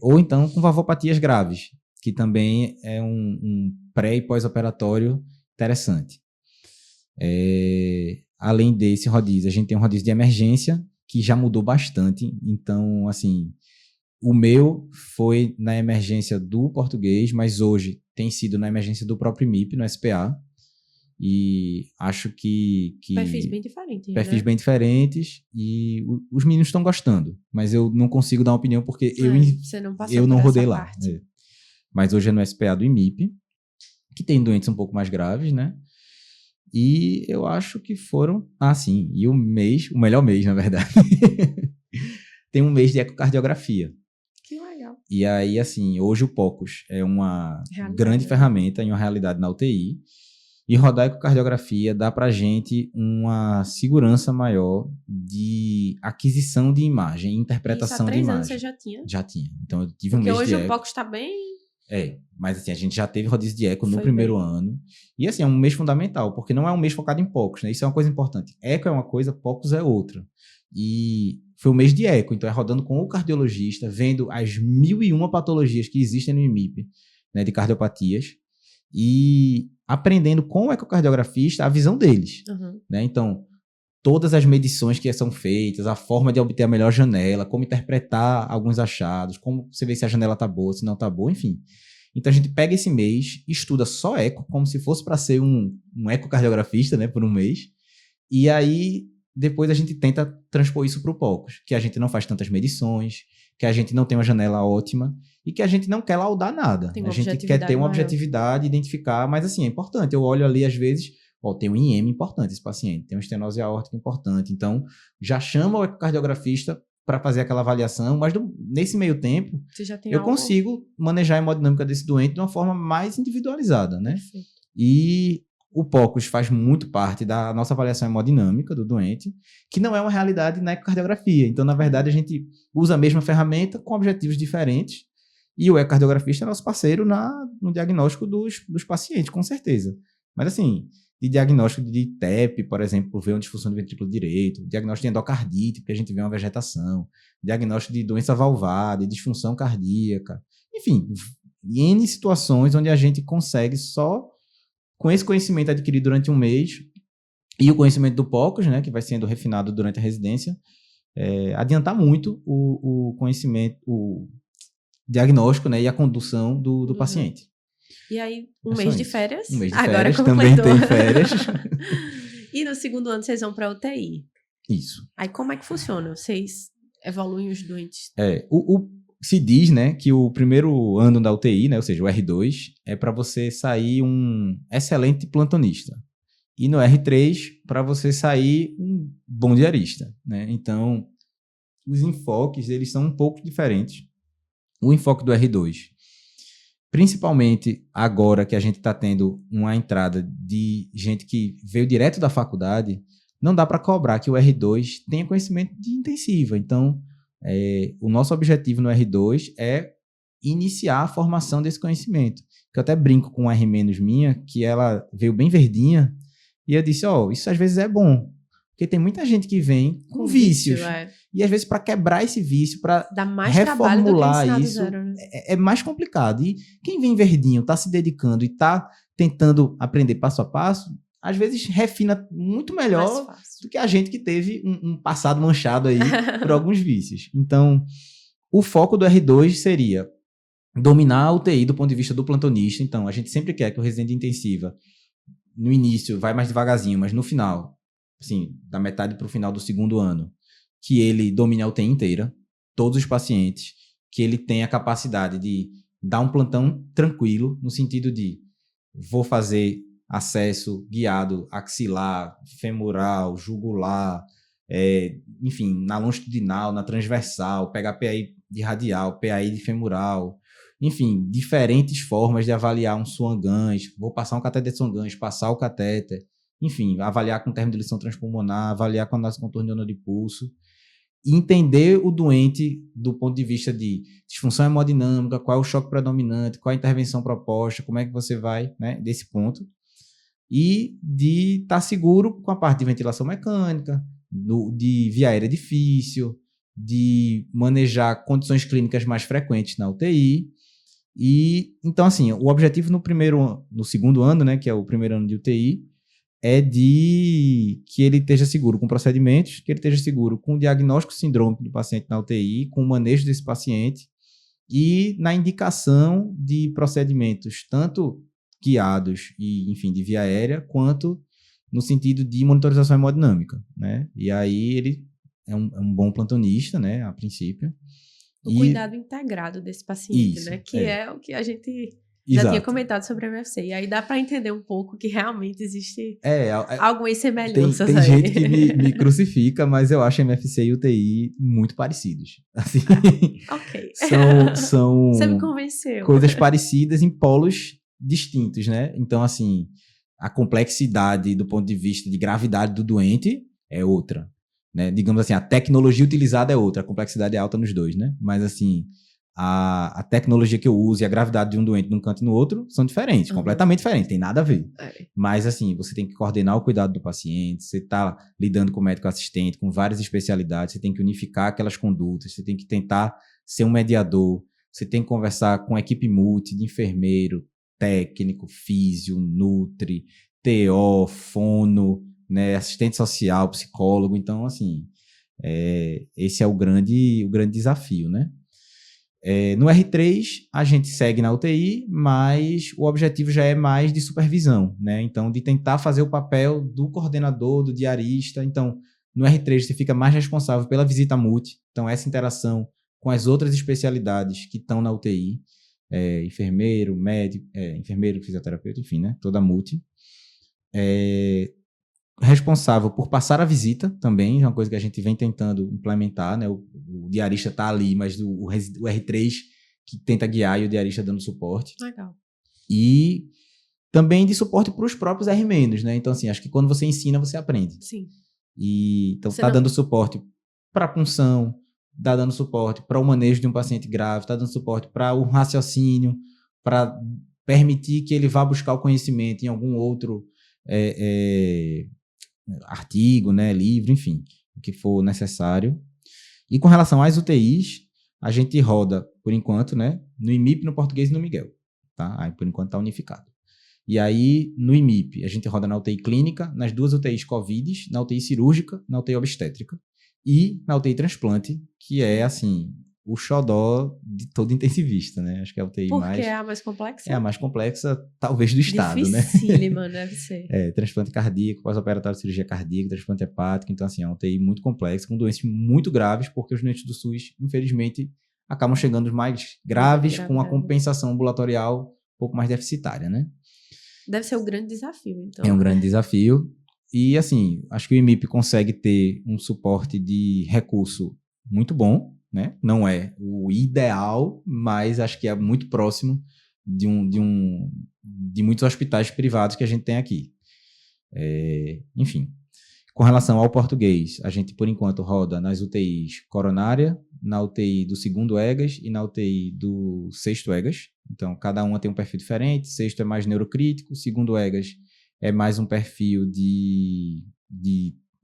B: Ou então com valvopatias graves, que também é um pré- e pós-operatório interessante. Além desse rodízio, a gente tem um rodízio de emergência, que já mudou bastante. Então, assim, o meu foi na emergência do português, mas hoje tem sido na emergência do próprio IMIP, no SPA. E acho que
A: perfis bem diferentes.
B: Perfis,
A: né?
B: bem diferentes. E os meninos estão gostando. Mas eu não consigo dar uma opinião porque eu não rodei lá. Mas hoje é no SPA do IMIP, que tem doentes um pouco mais graves, né? E eu acho que foram... sim. E o melhor mês, na verdade, tem um mês de ecocardiografia.
A: Que legal.
B: E aí, assim, hoje o POCUS é uma grande ferramenta em uma realidade na UTI. E rodar ecocardiografia dá pra gente uma segurança maior de aquisição de imagem, interpretação de imagem.
A: Há 3 anos você já tinha?
B: Já tinha. Então eu tive um mês de eco.
A: Porque hoje o POCUS está bem...
B: Mas assim, a gente já teve rodízio de eco no primeiro ano. E assim, é um mês fundamental, porque não é um mês focado em POCUS, né? Isso é uma coisa importante. Eco é uma coisa, POCUS é outra. E foi um mês de eco, então é rodando com o cardiologista, vendo as 1001 patologias que existem no IMIP, né, de cardiopatias, e aprendendo com o ecocardiografista a visão deles. Né? Então, todas as medições que são feitas, a forma de obter a melhor janela, como interpretar alguns achados, como você vê se a janela está boa, se não está boa, enfim. Então, a gente pega esse mês, estuda só eco, como se fosse para ser um ecocardiografista, né, por um mês, e aí depois a gente tenta transpor isso para o POCUS, que a gente não faz tantas medições, que a gente não tem uma janela ótima e que a gente não quer laudar nada. A gente quer ter uma objetividade, identificar, mas assim, é importante. Eu olho ali, às vezes, tem um IEM importante esse paciente, tem uma estenose aórtica importante, então já chama o ecocardiografista para fazer aquela avaliação, mas nesse meio tempo, eu consigo manejar a hemodinâmica desse doente de uma forma mais individualizada, né? Perfeito. E o POCUS faz muito parte da nossa avaliação hemodinâmica do doente, que não é uma realidade na ecocardiografia. Então, na verdade, a gente usa a mesma ferramenta com objetivos diferentes e o ecocardiografista é nosso parceiro no diagnóstico dos pacientes, com certeza. Mas, assim, de diagnóstico de TEP, por exemplo, por ver uma disfunção do ventrículo direito, diagnóstico de endocardite, porque a gente vê uma vegetação, diagnóstico de doença valvar, de disfunção cardíaca, enfim, N situações onde a gente consegue só com esse conhecimento adquirido durante um mês e o conhecimento do POCUS, né, que vai sendo refinado durante a residência, adiantar muito o conhecimento, o diagnóstico, né, e a condução do paciente.
A: E aí, um mês de férias.
B: Um mês de férias, também tem férias.
A: E no segundo ano vocês vão para UTI.
B: Isso.
A: Aí como é que funciona? Vocês evoluem os doentes?
B: Se diz, né, que o primeiro ano da UTI, né, ou seja, o R2, é para você sair um excelente plantonista. E no R3, para você sair um bom diarista, né? Então, os enfoques, eles são um pouco diferentes. O enfoque do R2, principalmente agora que a gente está tendo uma entrada de gente que veio direto da faculdade, não dá para cobrar que o R2 tenha conhecimento de intensiva. Então, o nosso objetivo no R2 é iniciar a formação desse conhecimento. Que eu até brinco com uma R- minha, que ela veio bem verdinha, e eu disse, isso às vezes é bom, porque tem muita gente que vem com vícios, e às vezes para quebrar esse vício, para reformular isso, zero, né? é mais complicado. E quem vem verdinho, está se dedicando e está tentando aprender passo a passo, às vezes refina muito melhor do que a gente que teve um passado manchado aí por alguns vícios. Então, o foco do R2 seria dominar a UTI do ponto de vista do plantonista. Então, a gente sempre quer que o residente de intensiva, no início, vai mais devagarzinho, mas no final, assim, da metade para o final do segundo ano, que ele domine a UTI inteira, todos os pacientes, que ele tenha a capacidade de dar um plantão tranquilo, no sentido de vou fazer acesso guiado axilar, femoral, jugular, enfim, na longitudinal, na transversal, pegar PAI de radial, PAI de femoral, enfim, diferentes formas de avaliar um Swan-Ganz, vou passar um catéter de Swan-Ganz, passar o catéter, enfim, avaliar com termodiluição transpulmonar, avaliar com análise contorniana de pulso, e entender o doente do ponto de vista de disfunção hemodinâmica, qual é o choque predominante, qual é a intervenção proposta, como é que você vai, né, desse ponto, e de estar seguro com a parte de ventilação mecânica, de via aérea difícil, de manejar condições clínicas mais frequentes na UTI. E então, assim, o objetivo no segundo ano, né, que é o primeiro ano de UTI, é de que ele esteja seguro com procedimentos, que ele esteja seguro com o diagnóstico sindrômico do paciente na UTI, com o manejo desse paciente e na indicação de procedimentos tanto guiados e, enfim, de via aérea, quanto no sentido de monitorização hemodinâmica, né? E aí ele é um bom plantonista, né, a princípio.
A: O cuidado integrado desse paciente, isso, né? Que é o que a gente já tinha comentado sobre a MFC. E aí dá para entender um pouco que realmente existe algumas semelhanças
B: tem gente que me crucifica, mas eu acho MFC e UTI muito parecidos. Assim,
A: ok.
B: São
A: Você me convenceu.
B: Coisas parecidas em polos distintos, né? Então, assim, a complexidade do ponto de vista de gravidade do doente é outra, né? Digamos assim, a tecnologia utilizada é outra, a complexidade é alta nos dois, né? Mas, assim, a tecnologia que eu uso e a gravidade de um doente num canto e no outro são diferentes, completamente diferentes, tem nada a ver. Mas, assim, você tem que coordenar o cuidado do paciente, você está lidando com o médico assistente, com várias especialidades, você tem que unificar aquelas condutas, você tem que tentar ser um mediador, você tem que conversar com a equipe multi de enfermeiro, técnico, físio, nutri, TO, fono, né, assistente social, psicólogo. Então, assim, esse é o grande desafio, né? No R3, a gente segue na UTI, mas o objetivo já é mais de supervisão, né? Então, de tentar fazer o papel do coordenador, do diarista. Então, no R3, você fica mais responsável pela visita multi. Então, essa com as outras especialidades que estão na UTI, enfermeiro, médico, enfermeiro, fisioterapeuta, enfim, né? Toda a multi. Responsável por passar a visita também, é uma coisa que a gente vem tentando implementar, né? O diarista está ali, mas o R3 que tenta guiar e o diarista dando suporte.
A: Legal.
B: E também de suporte para os próprios R-, né? Então, assim, acho que quando você ensina, você aprende.
A: Sim.
B: E então está dando suporte para a punção, está dando suporte para o manejo de um paciente grave, está dando suporte para o raciocínio, para permitir que ele vá buscar o conhecimento em algum outro artigo, né, livro, enfim, o que for necessário. E com relação às UTIs, a gente roda, por enquanto, né, no IMIP, no Português e no Miguel. Tá? Aí, por enquanto, está unificado. E aí, no IMIP, a gente roda na UTI clínica, nas 2 UTIs Covid, na UTI cirúrgica, na UTI obstétrica e na UTI transplante, que é, assim, o xodó de todo intensivista, né? Acho que é a UTI
A: Porque é a mais complexa?
B: É a mais complexa, talvez, do estado, né?
A: Dificílima, deve ser.
B: Transplante cardíaco, pós-operatório de cirurgia cardíaca, transplante hepático. Então, assim, é uma UTI muito complexa, com doenças muito graves, porque os doentes do SUS, infelizmente, acabam chegando mais graves, com a compensação ambulatorial um pouco mais deficitária, né?
A: Deve ser um grande desafio, então.
B: É um grande desafio. E, assim, acho que o IMIP consegue ter um suporte de recurso muito bom, né? Não é o ideal, mas acho que é muito próximo de muitos hospitais privados que a gente tem aqui. Enfim, com relação ao português, a gente, por enquanto, roda nas UTIs coronária, na UTI do segundo EGAS e na UTI do sexto EGAS. Então, cada uma tem um perfil diferente. Sexto é mais neurocrítico, segundo EGAS é mais um perfil de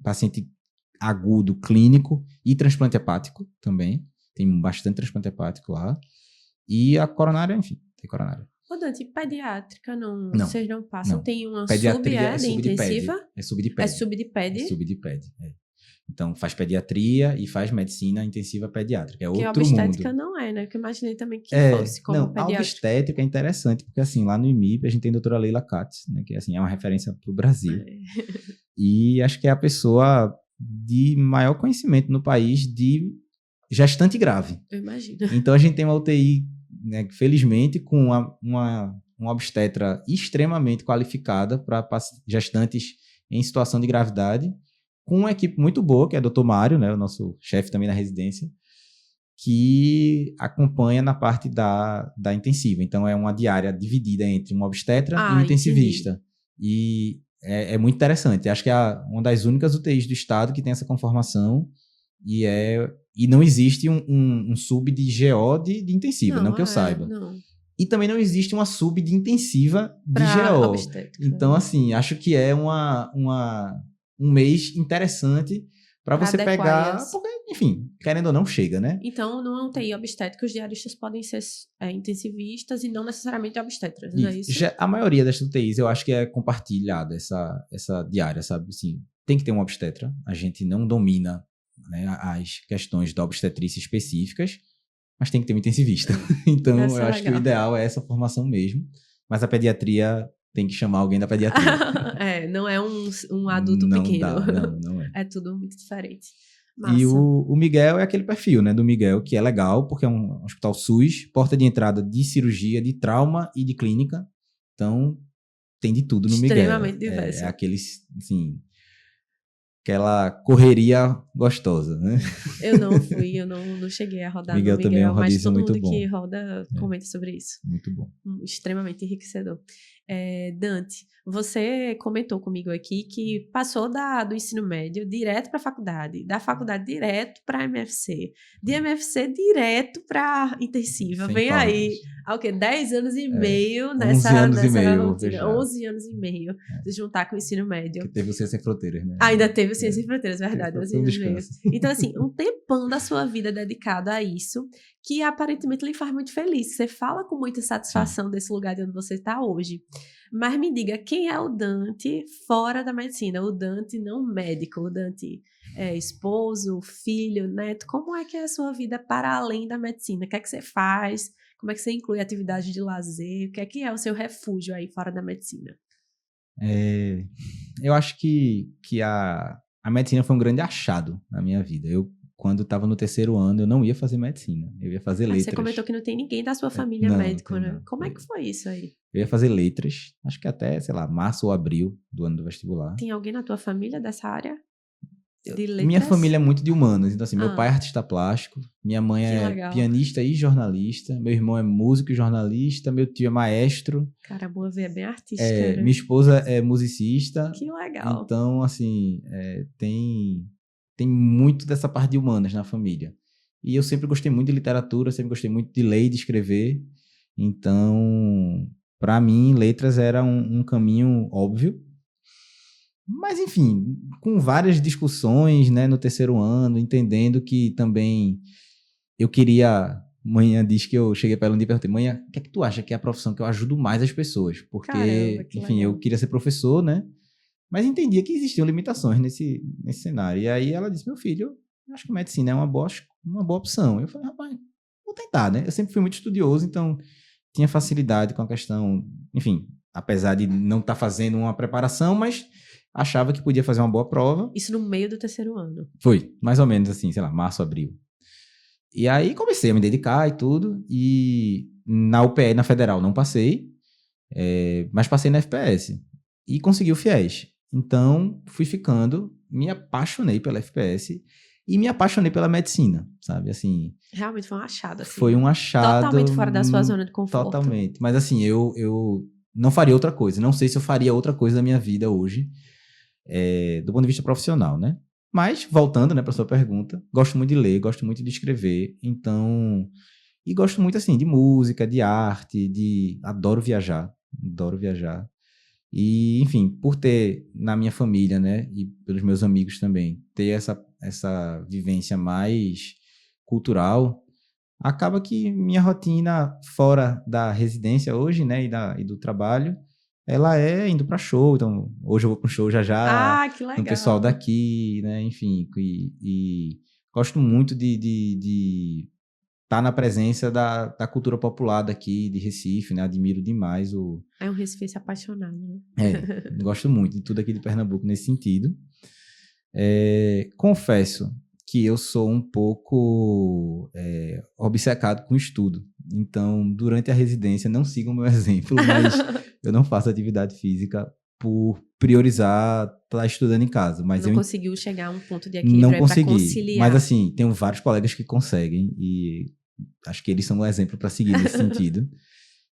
B: paciente agudo clínico e transplante hepático também. Tem bastante transplante hepático lá. E a coronária, enfim, tem coronária.
A: Ô, Dante, pediátrica não,
B: Não,
A: vocês não passam?
B: não.
A: Tem uma
B: Pediatria
A: de intensiva?
B: É sub de PED.
A: É sub de PED?
B: É sub de PED, é. Então, faz pediatria e faz medicina intensiva pediátrica. É
A: Porque
B: outro
A: obstétrica
B: mundo.
A: não é, né? Porque eu imaginei também que fosse como
B: Não, a
A: pediátrica.
B: obstétrica é interessante, porque assim, lá no IMIP a gente tem a doutora Leila Katz, né, que assim, é uma referência para o Brasil. E acho que é a pessoa de maior conhecimento no país de gestante grave.
A: Eu imagino.
B: Então, a gente tem uma UTI, né, felizmente, com uma obstetra extremamente qualificada para gestantes em situação de gravidade, com uma equipe muito boa, que é o Dr. Mário, né, o nosso chefe também na residência, que acompanha na parte da intensiva. Então, é uma diária dividida entre um obstetra e um intensivista. Entendi. E é muito interessante. Acho que é uma das únicas UTIs do estado que tem essa conformação e não existe um sub de GO de intensiva, não que eu saiba.
A: Não.
B: E também não existe uma sub de intensiva de
A: pra
B: GO.
A: Obstétrica.
B: Então, assim, acho que é um mês interessante para você pegar, porque, enfim, querendo ou não, chega, né?
A: Então, numa UTI obstétrica, os diaristas podem ser intensivistas e não necessariamente obstetras, não é isso?
B: A maioria das UTIs, eu acho que é compartilhada essa diária, sabe? Assim, tem que ter um obstetra, a gente não domina, né, as questões da obstetrícia específicas, mas tem que ter um intensivista. Então, eu acho que o ideal é essa formação mesmo, mas a pediatria tem que chamar alguém da pediatria.
A: Não é um adulto
B: não
A: pequeno.
B: Não é.
A: É tudo muito diferente. Massa.
B: E o Miguel é aquele perfil, né, do Miguel, que é legal, porque é um hospital SUS, porta de entrada de cirurgia, de trauma e de clínica. Então, tem de tudo no Miguel.
A: Extremamente diverso.
B: É aqueles, assim, aquela correria gostosa, né?
A: Eu não fui, eu não cheguei a rodar
B: Miguel
A: no Miguel,
B: também é um
A: mas todo
B: muito
A: mundo
B: bom.
A: que roda comenta sobre isso.
B: Muito bom.
A: Extremamente enriquecedor. Dante, você comentou comigo aqui que passou do ensino médio direto para a faculdade, da faculdade direto para a MFC, de MFC direto para intensiva.
B: Sem
A: Vem
B: palavras.
A: Aí, há o quê? 10 anos e meio
B: 11 anos e meio,
A: rotina. 11 anos e meio de juntar com o ensino médio.
B: Que teve o Ciência Sem Fronteiras, né?
A: Ainda teve o Ciência Sem Fronteiras, verdade. 11 anos e meio.
B: Descanso.
A: Então, assim, um tempão da sua vida dedicado a isso, que aparentemente lhe faz muito feliz. Você fala com muita satisfação desse lugar de onde você está hoje. Mas me diga, quem é o Dante fora da medicina? O Dante não médico, o Dante esposo, filho, neto. Como é que é a sua vida para além da medicina? O que é que você faz? Como é que você inclui atividade de lazer? O que é o seu refúgio aí fora da medicina?
B: Eu acho que a medicina foi um grande achado na minha vida. Quando estava no terceiro ano, eu não ia fazer medicina. Eu ia fazer letras.
A: Você comentou que não tem ninguém da sua família médico, né?
B: Não.
A: Como é que foi isso aí?
B: Eu ia fazer letras, acho que até, sei lá, março ou abril do ano do vestibular.
A: Tem alguém na tua família dessa área de letras?
B: Minha família é muito de humanas. Então, assim, meu pai é artista plástico, minha mãe
A: legal.
B: pianista e jornalista, meu irmão é músico e jornalista, meu tio é maestro.
A: Cara, boa ver, é bem artística, né?
B: Minha esposa é musicista.
A: Que legal.
B: Então, assim, tem muito dessa parte de humanas na família. E eu sempre gostei muito de literatura, sempre gostei muito de ler e de escrever. Então, para mim, letras era um caminho óbvio. Mas, enfim, com várias discussões, né, no terceiro ano, entendendo que também eu queria... Manhã diz que eu cheguei para ela um dia e perguntei, mãe, o que é que tu acha que é a profissão que eu ajudo mais as pessoas? Porque,
A: caramba,
B: enfim,
A: legal.
B: eu queria ser professor, né? Mas entendia que existiam limitações nesse cenário. E aí ela disse, meu filho, eu acho que medicina é uma boa opção. Eu falei, rapaz, vou tentar, né? Eu sempre fui muito estudioso, então tinha facilidade com a questão, enfim, apesar de não estar fazendo uma preparação, mas achava que podia fazer uma boa prova.
A: Isso no meio do terceiro ano?
B: Foi, mais ou menos assim, sei lá, março, abril. E aí comecei a me dedicar e tudo, e na UPE, na Federal, não passei, mas passei na FPS e consegui o FIES. Então, fui ficando, me apaixonei pela FPS e me apaixonei pela medicina, sabe, assim...
A: Realmente foi um achado, assim.
B: Foi um achado...
A: Totalmente fora da sua zona de conforto.
B: Totalmente, mas assim, eu não faria outra coisa, não sei se eu faria outra coisa da minha vida hoje, do ponto de vista profissional, né? Mas, voltando, né, para sua pergunta, gosto muito de ler, gosto muito de escrever, então... E gosto muito, assim, de música, de arte, adoro viajar, adoro viajar. E, enfim, por ter na minha família, né, e pelos meus amigos também, ter essa vivência mais cultural, acaba que minha rotina fora da residência hoje, né, e do trabalho, ela é indo para show. Então, hoje eu vou para um show já já,
A: Que
B: com o pessoal
A: legal.
B: daqui, né, enfim, e gosto muito de estar na presença da cultura popular daqui, de Recife, né, admiro demais
A: É um recifense apaixonado, né?
B: gosto muito de tudo aqui de Pernambuco nesse sentido. Confesso que eu sou um pouco obcecado com estudo. Então, durante a residência, não sigam o meu exemplo, mas eu não faço atividade física por priorizar estar estudando em casa. Mas
A: Não
B: eu
A: conseguiu chegar a um ponto de
B: não
A: equilíbrio para
B: consegui.
A: conciliar.
B: Mas, assim, tenho vários colegas que conseguem e acho que eles são um exemplo para seguir nesse sentido.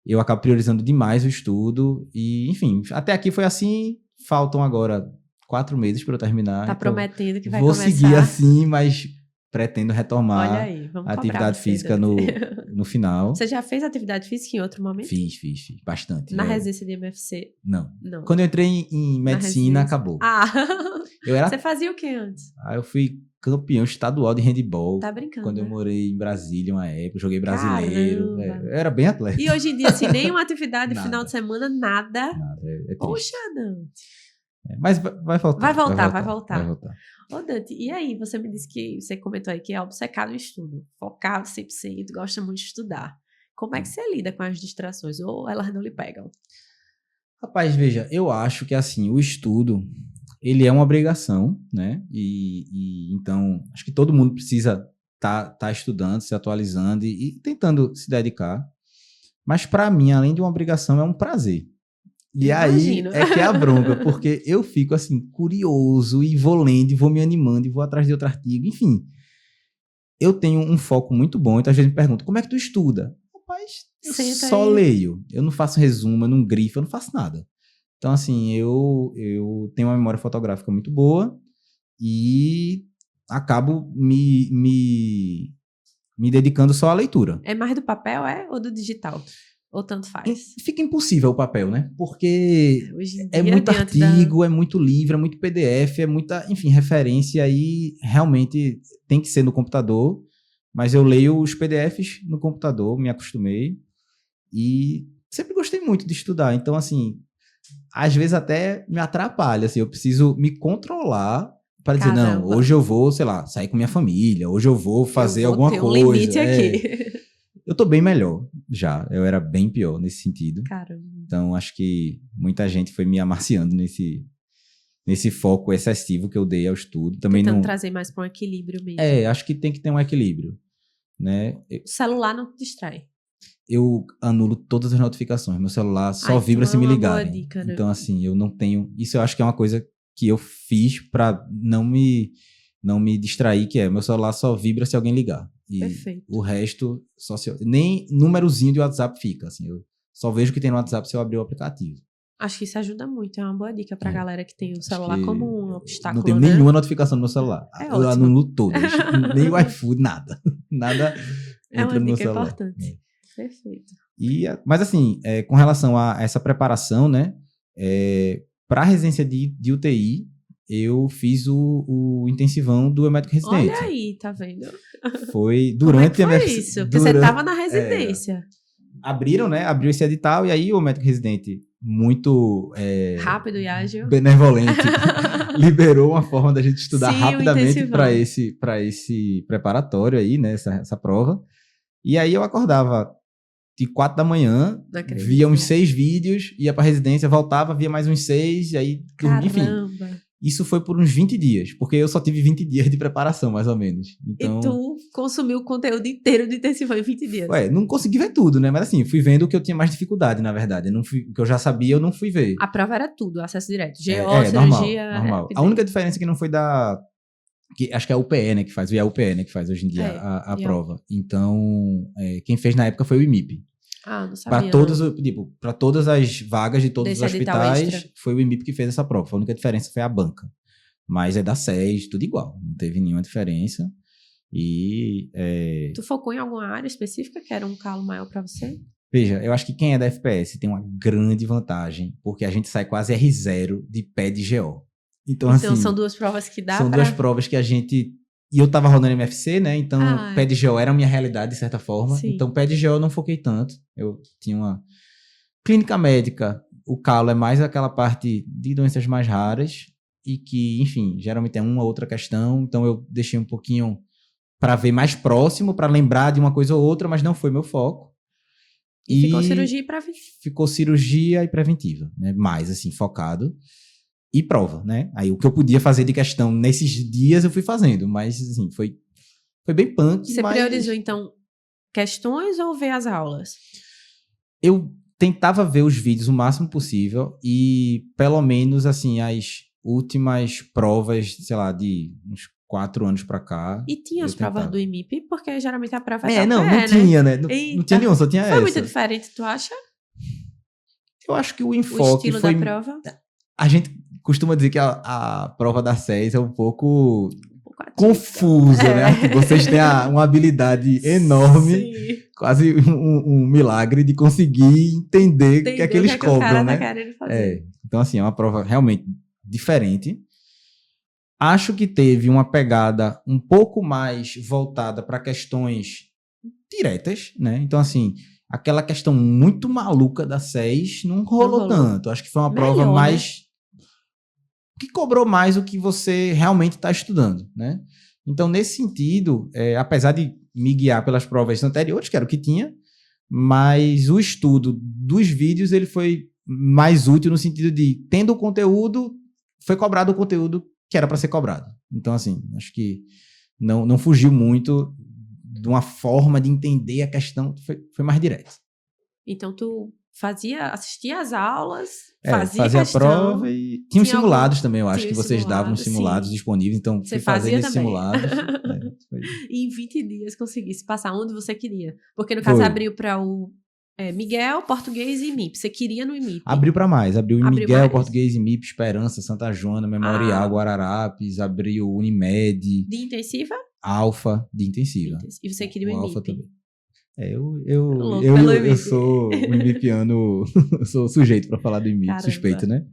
B: Eu acabo priorizando demais o estudo e, enfim, até aqui foi assim. Faltam agora 4 meses para eu terminar.
A: Tá
B: então
A: prometendo que vai
B: vou
A: começar.
B: seguir assim, mas pretendo
A: Olha
B: retomar
A: aí, vamos
B: a
A: cobrar
B: atividade
A: você,
B: física
A: Dante.
B: no final.
A: Você já fez atividade física em outro momento?
B: Fiz bastante.
A: Na residência de MFC?
B: Não.
A: Não.
B: Quando eu entrei em
A: Na
B: medicina,
A: residência.
B: acabou.
A: Você fazia o que antes?
B: Aí eu fui campeão estadual de handebol.
A: Tá brincando,
B: Quando eu
A: né?
B: morei em Brasília uma época, joguei brasileiro.
A: Caramba.
B: Eu era bem atleta.
A: E hoje em dia, assim, nenhuma atividade
B: Nada.
A: final de semana, nada.
B: É triste.
A: Poxa, Dante.
B: Mas vai voltar.
A: Vai voltar. Ô, Dante, e aí? Você me disse que você comentou aí que é obcecado em estudo, focado 100%, gosta muito de estudar. Como é que você lida com as distrações? Ou elas não lhe pegam?
B: Rapaz, veja, eu acho que assim, o estudo, ele é uma obrigação, né? E então, acho que todo mundo precisa tá estudando, se atualizando e tentando se dedicar. Mas para mim, além de uma obrigação, é um prazer. E
A: Imagino.
B: aí é que é a bronca, porque eu fico assim, curioso e vou lendo, e vou me animando, e vou atrás de outro artigo, enfim. Eu tenho um foco muito bom, então às vezes me perguntam, como é que tu estuda? Rapaz, eu só leio, eu não faço resumo, eu não grifo, eu não faço nada. Então, assim, eu tenho uma memória fotográfica muito boa e acabo me dedicando só à leitura.
A: É mais do papel, ou do digital? Ou tanto faz?
B: Fica impossível o papel, né? Porque
A: Hoje em dia,
B: é muito artigo, é muito livro, é muito PDF, é muita, enfim, referência, aí realmente tem que ser no computador, mas eu leio os PDFs no computador, me acostumei e sempre gostei muito de estudar. Então, assim, às vezes até me atrapalha, assim, eu preciso me controlar para dizer, não, hoje eu vou, sei lá, sair com minha família, hoje eu vou fazer alguma coisa.
A: Um limite aqui.
B: Eu tô bem melhor já, eu era bem pior nesse sentido.
A: Caramba.
B: Então, acho que muita gente foi me amaciando nesse foco excessivo que eu dei ao estudo. Também
A: tentando trazer mais para um equilíbrio mesmo.
B: Acho que tem que ter um equilíbrio, né?
A: O celular não te distrai?
B: Eu anulo todas as notificações. Meu celular só vibra se me ligarem. Boa dica, né? Então, assim, eu não tenho... Isso eu acho que é uma coisa que eu fiz para não me distrair, que é meu celular só vibra se alguém ligar. E
A: perfeito.
B: O resto, nem númerozinho de WhatsApp fica. Assim, eu só vejo o que tem no WhatsApp se eu abrir o aplicativo.
A: Acho que isso ajuda muito. É uma boa dica pra galera que tem o celular como um obstáculo.
B: Não tenho nenhuma notificação no meu celular. Eu anulo todas. Nem o iFood, nada. Nada entra no meu celular.
A: É uma dica importante. Perfeito.
B: Mas assim, com relação a essa preparação, né? Para a residência de UTI, eu fiz o intensivão do médico residente.
A: Olha aí, tá vendo?
B: Foi durante
A: a minha... isso? Porque você estava na residência.
B: Abriram, né? Abriu esse edital e aí o médico residente, muito...
A: rápido e ágil.
B: Benevolente, liberou uma forma da gente estudar rapidamente para esse preparatório aí, né? Essa prova. E aí eu acordava de 4 da manhã, via uns 6 vídeos, ia para residência, voltava, via mais uns 6, e aí... Enfim, isso foi por uns 20 dias, porque eu só tive 20 dias de preparação, mais ou menos. Então,
A: e tu consumiu o conteúdo inteiro do intensivão em 20 dias?
B: Não consegui ver tudo, né? Mas assim, fui vendo o que eu tinha mais dificuldade, na verdade. O que eu já sabia, eu não fui ver.
A: A prova era tudo, acesso direto. GO, cirurgia...
B: Normal. A única diferença é que não foi que acho que é a UPE, né, que faz. E é a UPE, né, que faz hoje em dia a prova. Então, quem fez na época foi o IMIP.
A: Não sabia.
B: Para todas as vagas de todos os hospitais, foi o IMIP que fez essa prova. A única diferença foi a banca. Mas é da SES, tudo igual. Não teve nenhuma diferença. E...
A: Tu focou em alguma área específica que era um calo maior para você?
B: Veja, eu acho que quem é da FPS tem uma grande vantagem, porque a gente sai quase R0 de pé de GO. Então, assim,
A: são duas provas que dá
B: são duas provas que a gente... E eu tava rodando MFC, né? Então, pé de GO era a minha realidade, de certa forma.
A: Sim.
B: Então, pé de GO eu não foquei tanto. Eu tinha uma... Clínica médica, o calo é mais aquela parte de doenças mais raras e que, enfim, geralmente é uma ou outra questão. Então, eu deixei um pouquinho para ver mais próximo, para lembrar de uma coisa ou outra, mas não foi meu foco.
A: E ficou cirurgia e preventiva.
B: Ficou cirurgia e preventiva, né? Mais, assim, focado. E prova, né? Aí o que eu podia fazer de questão nesses dias eu fui fazendo, mas, assim, foi bem punk.
A: Você priorizou, então, questões ou ver as aulas?
B: Eu tentava ver os vídeos o máximo possível e, pelo menos, assim, as últimas provas, sei lá, de uns 4 anos pra cá.
A: E tinha as provas do IMIP? Porque geralmente a prova
B: não tinha, né? Não tinha nenhum, só tinha essa.
A: Foi muito diferente, tu acha?
B: Eu acho que o enfoque
A: o estilo da prova?
B: A gente costuma dizer que a prova da SES é um pouco confusa, né? Vocês têm uma habilidade enorme, sim, quase um milagre de conseguir entender o que é que eles cobram, né? Então, assim, é uma prova realmente diferente. Acho que teve uma pegada um pouco mais voltada para questões diretas, né? Então, assim, aquela questão muito maluca da SES não rolou tanto. Acho que foi uma prova mais... que cobrou mais o que você realmente está estudando, né? Então, nesse sentido, apesar de me guiar pelas provas anteriores, que era o que tinha, mas o estudo dos vídeos ele foi mais útil no sentido de, tendo o conteúdo, foi cobrado o conteúdo que era para ser cobrado. Então, assim, acho que não fugiu muito de uma forma de entender a questão, foi mais direto.
A: Então, tu assistia às aulas,
B: fazia a prova e tinha os simulados também, eu acho que vocês davam os simulados disponíveis, então
A: você fazia esses
B: simulados.
A: E em 20 dias conseguisse passar onde você queria. Porque no caso abriu para o Miguel, Português e IMIP. Você queria no IMIP?
B: Abriu para mais. Abriu Miguel, mais. Português, IMIP, Esperança, Santa Joana, Memorial, Guararapes, abriu Unimed.
A: De intensiva?
B: Alfa, de intensiva.
A: E você queria o IMIP?
B: Alfa também. Eu sou um IMIPiano, eu sou sujeito para falar do IMIP, caramba, suspeito, né?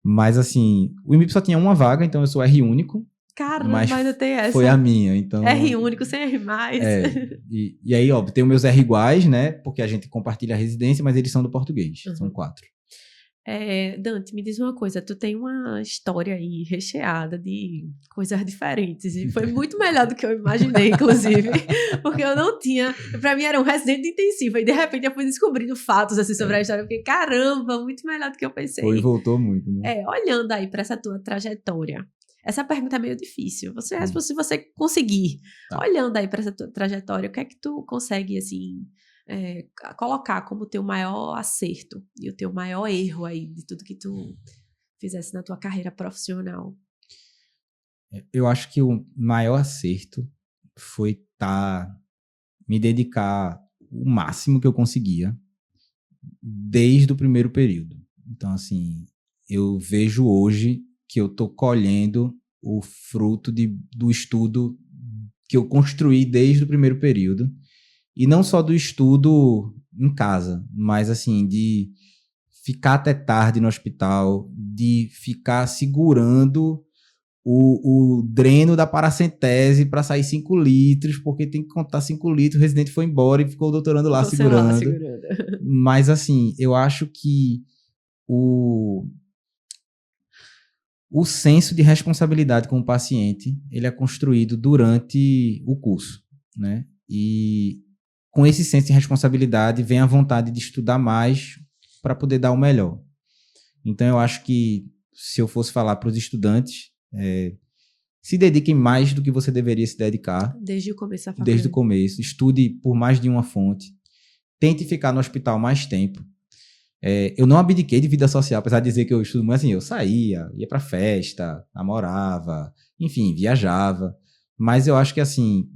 B: Mas assim, o IMIP só tinha uma vaga, então eu sou R único.
A: Caramba, mas ainda tem essa.
B: Foi a minha, então...
A: R único, sem R+.
B: E aí, óbvio, tem os meus R iguais, né? Porque a gente compartilha a residência, mas eles são do português, são 4.
A: Dante, me diz uma coisa, tu tem uma história aí recheada de coisas diferentes e foi muito melhor do que eu imaginei, inclusive, porque eu não tinha, pra mim era um residente intensivo e de repente eu fui descobrindo fatos assim sobre a história, porque caramba, muito melhor do que eu pensei.
B: Foi, voltou muito, né?
A: Olhando aí pra essa tua trajetória, essa pergunta é meio difícil, você responde se você conseguir. Tá. Olhando aí pra essa tua trajetória, o que é que tu consegue, assim... colocar como o teu maior acerto e o teu maior erro aí de tudo que tu fizesse na tua carreira profissional?
B: Eu acho que o maior acerto foi me dedicar o máximo que eu conseguia desde o primeiro período. Então, assim, eu vejo hoje que eu tô colhendo o fruto do estudo que eu construí desde o primeiro período. E não só do estudo em casa, mas assim, de ficar até tarde no hospital, de ficar segurando o dreno da paracentese para sair 5 litros, porque tem que contar 5 litros, o residente foi embora e ficou o doutorando lá segurando. Mas assim, eu acho que o senso de responsabilidade com o paciente, ele é construído durante o curso, né? E com esse senso de responsabilidade vem a vontade de estudar mais para poder dar o melhor. Então, eu acho que se eu fosse falar para os estudantes, se dediquem mais do que você deveria se dedicar.
A: Desde o começo da faculdade.
B: Desde o começo. Estude por mais de uma fonte. Tente ficar no hospital mais tempo. Eu não abdiquei de vida social, apesar de dizer que eu estudo muito assim. Eu saía, ia para festa, namorava, enfim, viajava. Mas eu acho que assim...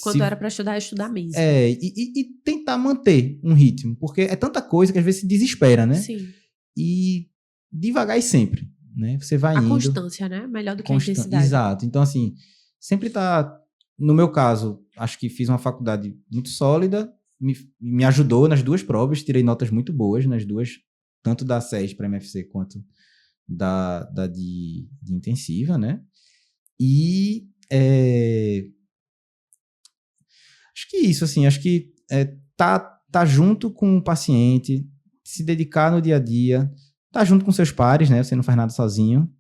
A: Quando era para estudar, estudar mesmo.
B: E tentar manter um ritmo, porque é tanta coisa que às vezes se desespera, né?
A: Sim.
B: E devagar e sempre. né? Você vai
A: A
B: indo.
A: constância, né? Melhor do que a intensidade.
B: Exato. Então, assim, sempre tá... No meu caso, acho que fiz uma faculdade muito sólida, me ajudou nas duas provas, tirei notas muito boas nas duas, tanto da SES para MFC quanto da de intensiva, né? E acho que isso, assim, acho que tá junto com o paciente, se dedicar no dia a dia, tá junto com seus pares, né? Você não faz nada sozinho.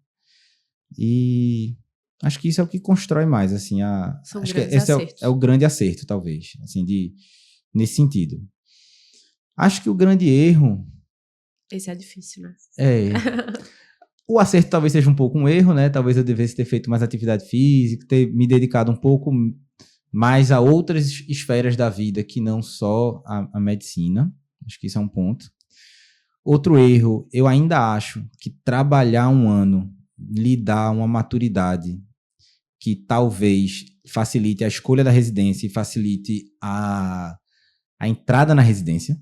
B: E acho que isso é o que constrói mais, assim,
A: São
B: acho que
A: grandes
B: esse
A: acertos.
B: é o grande acerto, talvez, assim, nesse sentido. Acho que o grande erro
A: Esse é difícil, né?
B: o acerto talvez seja um pouco um erro, né? Talvez eu devesse ter feito mais atividade física, ter me dedicado um pouco mais a outras esferas da vida que não só a medicina. Acho que isso é um ponto. Outro erro, eu ainda acho que trabalhar um ano lhe dá uma maturidade que talvez facilite a escolha da residência e facilite a entrada na residência.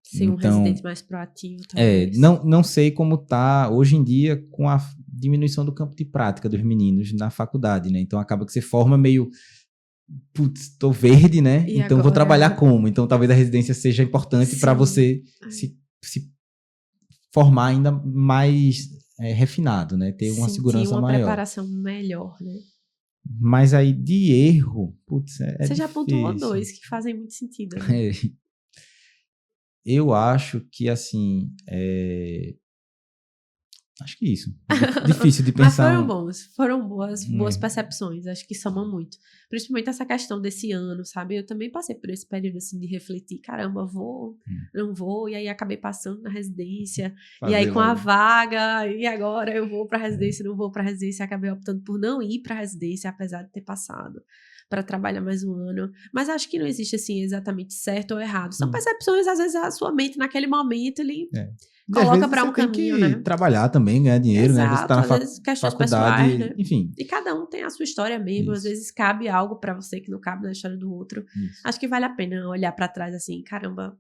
A: Ser um
B: Então,
A: residente mais proativo, talvez.
B: não sei como está hoje em dia com a diminuição do campo de prática dos meninos na faculdade, né? Então acaba que você forma meio, putz, tô verde, né?
A: E
B: então
A: agora?
B: vou trabalhar como? Então talvez a residência seja importante para
A: Sim.
B: você se formar ainda mais refinado, né? Ter uma segurança
A: uma
B: maior.
A: preparação melhor, né?
B: Mas aí de erro, putz,
A: Você já
B: difícil.
A: pontuou 2 que fazem muito sentido, né?
B: Eu acho que, assim, acho que isso. Difícil de pensar.
A: Mas foram boas percepções, acho que somam muito. Principalmente essa questão desse ano, sabe? Eu também passei por esse período, assim, de refletir, caramba, vou, não vou, e aí acabei passando na residência, e aí com a vaga, e agora eu vou pra residência, não vou pra residência, acabei optando por não ir pra residência, apesar de ter passado, para trabalhar mais um ano. Mas acho que não existe, assim, exatamente certo ou errado. São percepções, às vezes, a sua mente, naquele momento, ele coloca para um caminho, né?
B: Trabalhar também, ganhar dinheiro,
A: exato,
B: né? Você tá na
A: às vezes questões
B: faculdade,
A: pessoais, né?
B: Enfim.
A: E cada um tem a sua história mesmo. Às vezes cabe algo para você que não cabe na história do outro.
B: Isso.
A: Acho que vale a pena olhar para trás assim, caramba,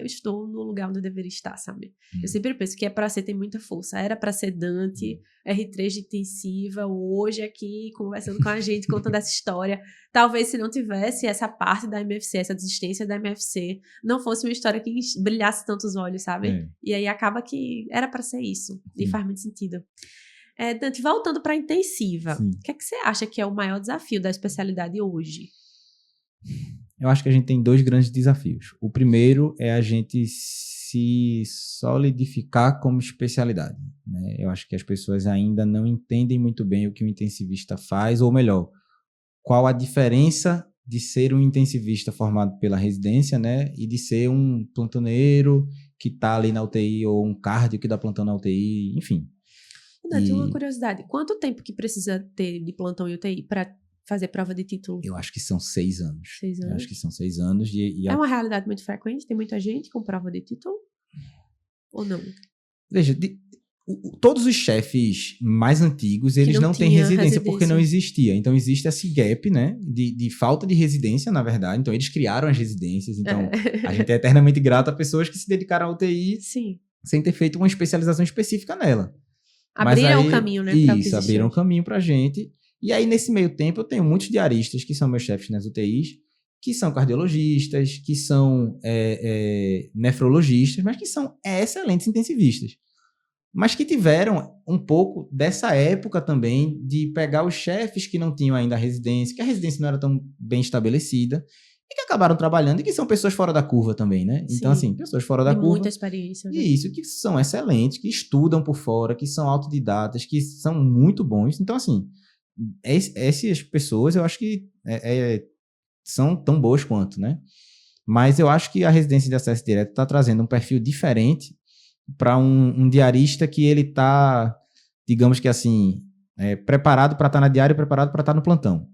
A: eu estou no lugar onde eu deveria estar, sabe? Eu sempre penso que é para ser tem muita força. Era para ser Dante, R3 de intensiva, hoje aqui conversando com a gente, contando essa história. Talvez se não tivesse essa parte da MFC, essa desistência da MFC, não fosse uma história que brilhasse tantos olhos, sabe? E aí acaba que era para ser isso. E faz muito sentido. Dante, voltando para a intensiva, o que é que você acha que é o maior desafio da especialidade hoje?
B: Eu acho que a gente tem 2 grandes desafios. O primeiro é a gente se solidificar como especialidade, né? Eu acho que as pessoas ainda não entendem muito bem o que o intensivista faz, ou melhor, qual a diferença de ser um intensivista formado pela residência, né, e de ser um plantoneiro que está ali na UTI, ou um cardio que dá plantão na UTI, enfim.
A: Dante, uma curiosidade, quanto tempo que precisa ter de plantão em UTI para fazer prova de título?
B: Eu acho que são 6 anos.
A: 6 anos?
B: Eu acho que são 6 anos.
A: É uma realidade muito frequente? Tem muita gente com prova de título? Ou não?
B: Veja, todos os chefes mais antigos, eles não têm residência porque não existia. Então, existe esse gap, né, de falta de residência, na verdade. Então, eles criaram as residências. Então, a gente é eternamente grato a pessoas que se dedicaram à UTI sem ter feito uma especialização específica nela.
A: Abriram o caminho, né?
B: Isso, abriram o caminho pra gente. E aí, nesse meio tempo, eu tenho muitos diaristas que são meus chefes nas UTIs, que são cardiologistas, que são nefrologistas, mas que são excelentes intensivistas. Mas que tiveram um pouco dessa época também de pegar os chefes que não tinham ainda a residência, que a residência não era tão bem estabelecida, e que acabaram trabalhando, e que são pessoas fora da curva também, né?
A: Sim.
B: Então, assim, pessoas fora da curva.
A: Muita experiência. Né?
B: E isso, que são excelentes, que estudam por fora, que são autodidatas, que são muito bons. Então, assim, essas pessoas eu acho que são tão boas quanto, né? Mas eu acho que a residência de acesso direto está trazendo um perfil diferente para um diarista que ele está, digamos que assim, preparado para estar na diária e preparado para estar no plantão.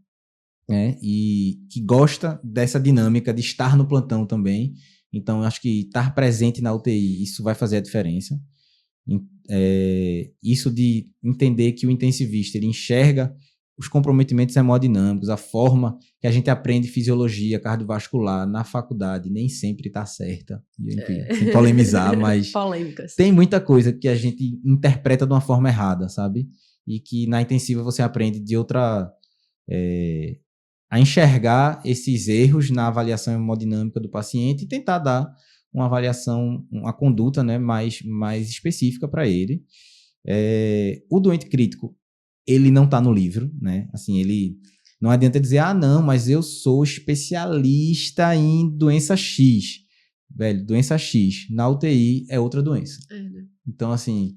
B: E que gosta dessa dinâmica de estar no plantão também. Então, eu acho que estar presente na UTI, isso vai fazer a diferença. Isso de entender que o intensivista, ele enxerga os comprometimentos hemodinâmicos, a forma que a gente aprende fisiologia cardiovascular na faculdade nem sempre está certa. Enfim, sem polemizar, mas
A: polêmicas.
B: Tem muita coisa que a gente interpreta de uma forma errada, sabe? E que na intensiva você aprende de outra... a enxergar esses erros na avaliação hemodinâmica do paciente e tentar dar uma avaliação, uma conduta, né, mais específica para ele. O doente crítico, ele não está no livro, né? Assim, ele não adianta dizer, não, mas eu sou especialista em doença X. Velho, doença X na UTI é outra doença.
A: Né?
B: Então, assim,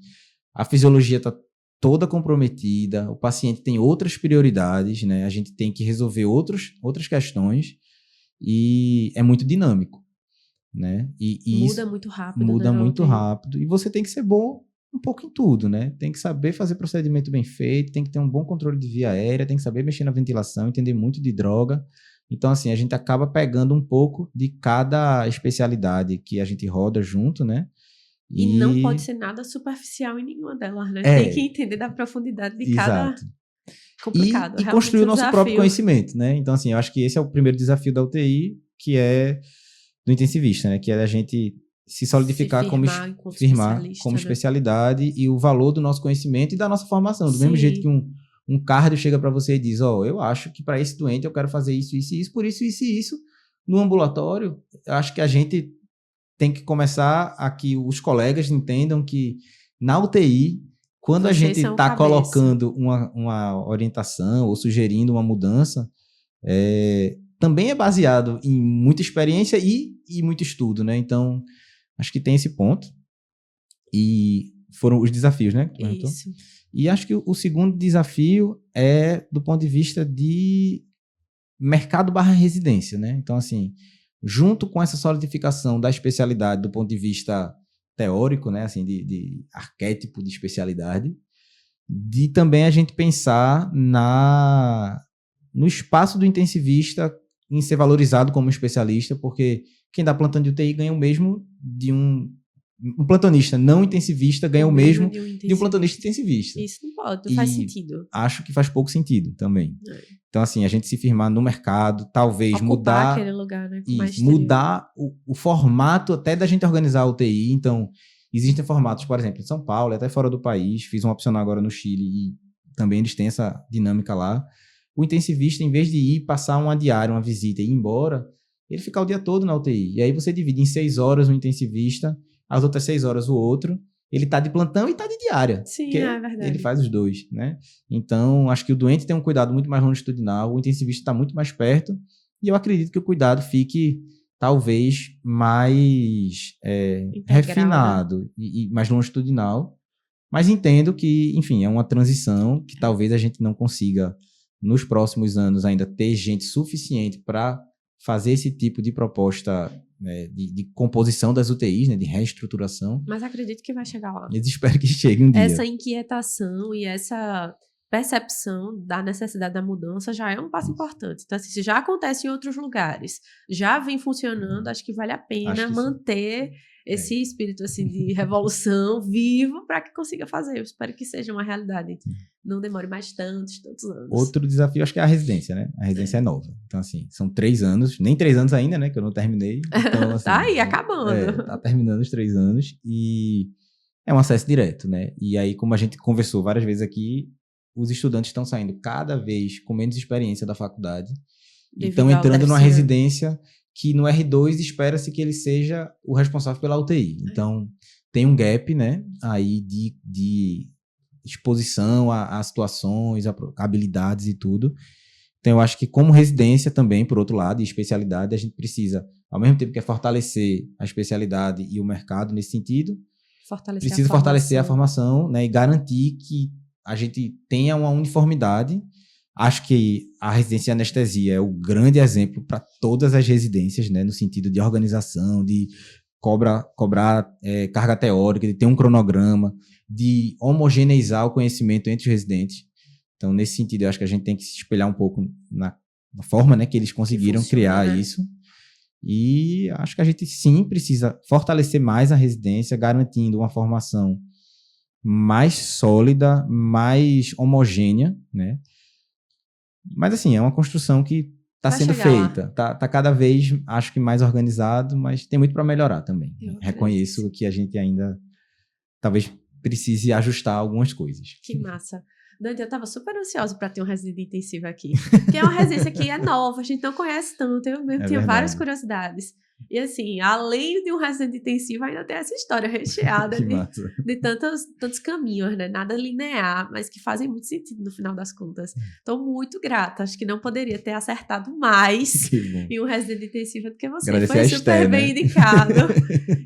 B: a fisiologia está toda comprometida, o paciente tem outras prioridades, né? A gente tem que resolver outras questões e é muito dinâmico, né? E
A: muda muito rápido.
B: Muda
A: né,
B: muito rápido e você tem que ser bom um pouco em tudo, né? Tem que saber fazer procedimento bem feito, tem que ter um bom controle de via aérea, tem que saber mexer na ventilação, entender muito de droga. Então, assim, a gente acaba pegando um pouco de cada especialidade que a gente roda junto, né?
A: E não pode ser nada superficial em nenhuma delas, né? Tem que entender da profundidade de cada... Complicado.
B: E construir o nosso próprio conhecimento, né? Então, assim, eu acho que esse é o primeiro desafio da UTI, que é do intensivista, né? Que é a gente se solidificar firmar como especialidade e o valor do nosso conhecimento e da nossa formação. Do mesmo jeito que um cardio chega para você e diz, eu acho que para esse doente eu quero fazer isso, isso e isso, por isso, isso e isso. No ambulatório, eu acho que a gente tem que começar a que os colegas entendam que na UTI, quando a gente está colocando uma orientação ou sugerindo uma mudança, também é baseado em muita experiência e muito estudo, né? Então, acho que tem esse ponto. E foram os desafios, né?
A: Isso.
B: E acho que o segundo desafio é do ponto de vista de mercado/residência, né? Então, assim, junto com essa solidificação da especialidade do ponto de vista teórico, né? Assim, de arquétipo de especialidade, de também a gente pensar no espaço do intensivista em ser valorizado como especialista, porque quem dá plantão de UTI ganha o mesmo de um plantonista não intensivista ganha o mesmo de um plantonista intensivista.
A: Isso não pode, não faz sentido.
B: Acho que faz pouco sentido também. Então, assim, a gente se firmar no mercado, talvez
A: ocupar
B: mudar
A: aquele lugar, né?
B: Mudar o formato até da gente organizar a UTI. Então, existem formatos, por exemplo, em São Paulo, até fora do país, fiz um opcional agora no Chile e também eles têm essa dinâmica lá. O intensivista, em vez de ir passar uma diária, uma visita e ir embora, ele fica o dia todo na UTI. E aí você divide em 6 horas o intensivista, as outras 6 horas o outro. Ele está de plantão e está de diária.
A: Sim, é verdade.
B: Ele faz os dois, né? Então, acho que o doente tem um cuidado muito mais longitudinal, o intensivista está muito mais perto, e eu acredito que o cuidado fique, talvez, mais refinado e mais longitudinal. Mas entendo que, enfim, é uma transição que talvez a gente não consiga, nos próximos anos, ainda ter gente suficiente para fazer esse tipo de proposta, né, de composição das UTIs, né, de reestruturação.
A: Mas acredito que vai chegar lá.
B: Eu espero que chegue um dia.
A: Essa inquietação e essa percepção da necessidade da mudança já é um passo importante. Então, assim, se já acontece em outros lugares, já vem funcionando, acho que vale a pena manter esse espírito assim, de revolução vivo para que consiga fazer. Eu espero que seja uma realidade. Não demore mais tantos anos.
B: Outro desafio, acho que é a residência, né? A residência é nova. Então, assim, são 3 anos, nem 3 anos ainda, né? Que eu não terminei. Então, assim,
A: tá aí, acabando.
B: Tá terminando os 3 anos e é um acesso direto, né? E aí, como a gente conversou várias vezes aqui, os estudantes estão saindo cada vez com menos experiência da faculdade e estão entrando numa residência que no R2 espera-se que ele seja o responsável pela UTI. Então, tem um gap, né, aí de exposição a situações, a habilidades e tudo. Então, eu acho que como residência também, por outro lado, e especialidade, a gente precisa, ao mesmo tempo que é fortalecer a especialidade e o mercado nesse sentido, precisa fortalecer a formação, né, e garantir que a gente tenha uma uniformidade. Acho que a residência de anestesia é o grande exemplo para todas as residências, né, no sentido de organização, de cobrar carga teórica, de ter um cronograma, de homogeneizar o conhecimento entre os residentes. Então, nesse sentido, eu acho que a gente tem que se espelhar um pouco na forma, né, que eles conseguiram criar, né, isso. E acho que a gente, sim, precisa fortalecer mais a residência, garantindo uma formação mais sólida, mais homogênea, né? Mas assim, é uma construção que está
A: Vai
B: sendo
A: chegar lá.
B: feita. Tá cada vez, acho que mais organizado, mas tem muito para melhorar também.
A: Eu
B: Reconheço
A: acredito.
B: que a gente ainda talvez precise ajustar algumas coisas.
A: Que massa. Dante, eu tava super ansiosa para ter um residente intensivo aqui. Porque é uma residência que é nova, a gente não conhece tanto, eu mesmo
B: É
A: tinha várias
B: verdade.
A: curiosidades. E assim, além de um residente intensivo, ainda tem essa história recheada
B: Que massa.
A: de tantos caminhos, né? Nada linear, mas que fazem muito sentido no final das contas. Estou muito grata, acho que não poderia ter acertado mais
B: Que bom.
A: em um residente intensivo do que você.
B: Agradecer
A: Foi
B: a
A: super
B: Esté,
A: bem
B: né?
A: indicado.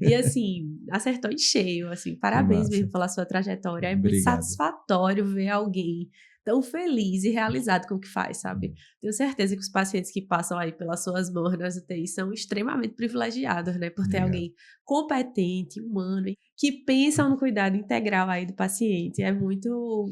A: E assim, acertou em cheio, assim, parabéns
B: massa.
A: mesmo pela sua trajetória. É muito
B: Obrigado.
A: satisfatório ver alguém tão feliz e realizado com o que faz, sabe? Tenho certeza que os pacientes que passam aí pelas suas mãos nas UTIs são extremamente privilegiados, né? Por ter
B: Obrigado.
A: alguém competente, humano, que pensa no cuidado integral aí do paciente. É muito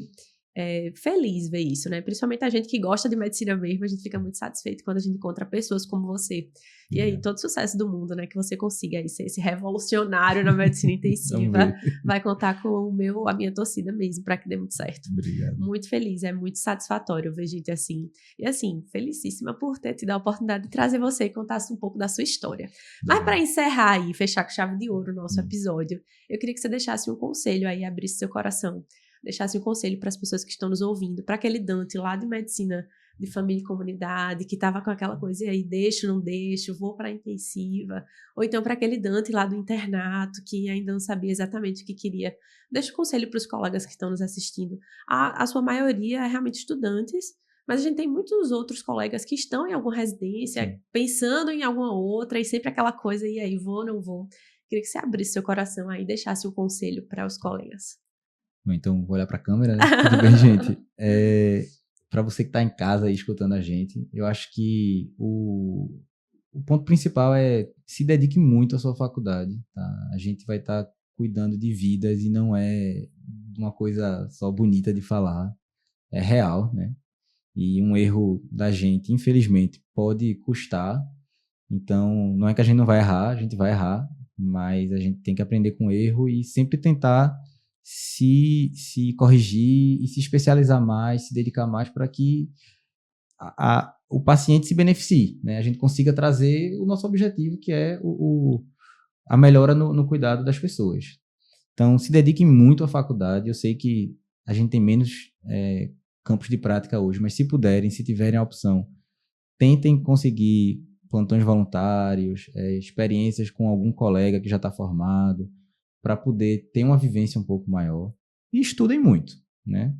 A: feliz ver isso, né? Principalmente a gente que gosta de medicina mesmo, a gente fica muito satisfeito quando a gente encontra pessoas como você. E aí, todo sucesso do mundo, né? Que você consiga aí ser esse revolucionário na medicina intensiva. Vai contar com a minha torcida mesmo, para que dê muito certo.
B: Obrigado.
A: Muito feliz, é muito satisfatório ver gente assim. E assim, felicíssima por ter tido a oportunidade de trazer você e contasse um pouco da sua história. Mas para encerrar e fechar com chave de ouro o nosso episódio, eu queria que você deixasse um conselho aí, abrisse seu coração, deixasse um conselho para as pessoas que estão nos ouvindo, para aquele Dante lá de medicina de família e comunidade, que estava com aquela coisa, e aí, deixo, não deixo, vou para a intensiva, ou então para aquele Dante lá do internato, que ainda não sabia exatamente o que queria. Deixa um conselho para os colegas que estão nos assistindo. A sua maioria é realmente estudantes, mas a gente tem muitos outros colegas que estão em alguma residência, pensando em alguma outra, e sempre aquela coisa, e aí, vou, não vou. Queria que você abrisse seu coração aí e deixasse um conselho para os colegas.
B: Então, vou olhar para a câmera, né? Tudo bem, gente? Para você que está em casa aí escutando a gente, eu acho que o ponto principal é se dedique muito à sua faculdade, tá? A gente vai estar cuidando de vidas e não é uma coisa só bonita de falar, é real, né? E um erro da gente, infelizmente, pode custar. Então, não é que a gente não vai errar, a gente vai errar, mas a gente tem que aprender com o erro e sempre tentar se corrigir e se especializar mais, se dedicar mais para que o paciente se beneficie, né? A gente consiga trazer o nosso objetivo, que é a melhora no cuidado das pessoas. Então, se dediquem muito à faculdade. Eu sei que a gente tem menos campos de prática hoje, mas se puderem, se tiverem a opção, tentem conseguir plantões voluntários, experiências com algum colega que já está formado, para poder ter uma vivência um pouco maior. E estudem muito, né?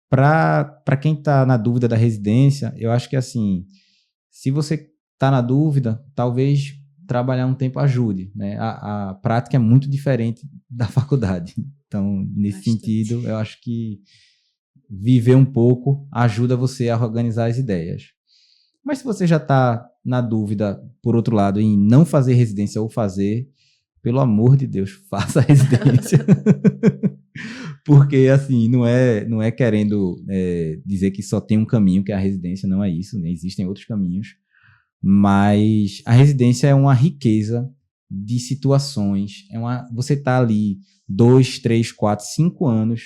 B: Para quem está na dúvida da residência, eu acho que assim, se você está na dúvida, talvez trabalhar um tempo ajude, né? A prática é muito diferente da faculdade. Então, nesse sentido, eu acho que viver um pouco ajuda você a organizar as ideias. Mas se você já está na dúvida, por outro lado, em não fazer residência ou fazer, pelo amor de Deus, faça a residência. Porque, assim, não é querendo dizer que só tem um caminho, que é a residência, não é isso, né? Existem outros caminhos. Mas a residência é uma riqueza de situações. Você está ali 2, 3, 4, 5 anos,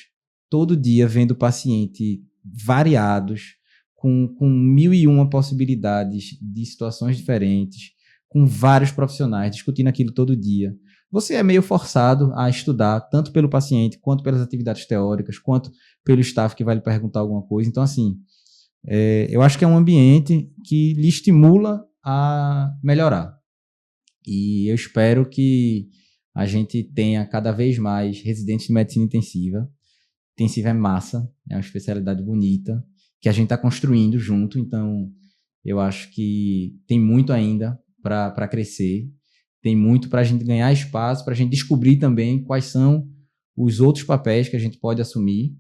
B: todo dia vendo paciente variados, com 1001 possibilidades de situações diferentes, com vários profissionais discutindo aquilo todo dia. Você é meio forçado a estudar, tanto pelo paciente, quanto pelas atividades teóricas, quanto pelo staff que vai lhe perguntar alguma coisa. Então, assim, eu acho que é um ambiente que lhe estimula a melhorar. E eu espero que a gente tenha cada vez mais residentes de medicina intensiva. Intensiva é massa, é uma especialidade bonita, que a gente está construindo junto. Então, eu acho que tem muito ainda para crescer. Tem muito para a gente ganhar espaço, para a gente descobrir também quais são os outros papéis que a gente pode assumir.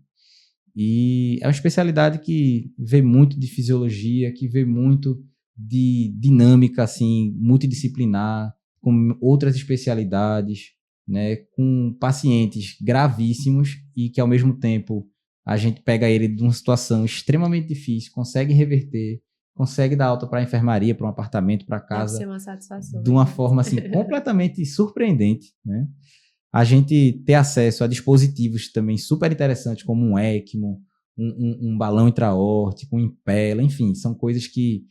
B: E é uma especialidade que vê muito de fisiologia, que vê muito de dinâmica assim, multidisciplinar, com outras especialidades, né, com pacientes gravíssimos e que, ao mesmo tempo, a gente pega ele de uma situação extremamente difícil, consegue reverter, consegue dar alta para a enfermaria, para um apartamento, para casa.
A: Deve ser uma satisfação.
B: De uma forma assim, completamente surpreendente, né? A gente ter acesso a dispositivos também super interessantes, como um ECMO, um balão intraórtico, um impela, enfim, são coisas que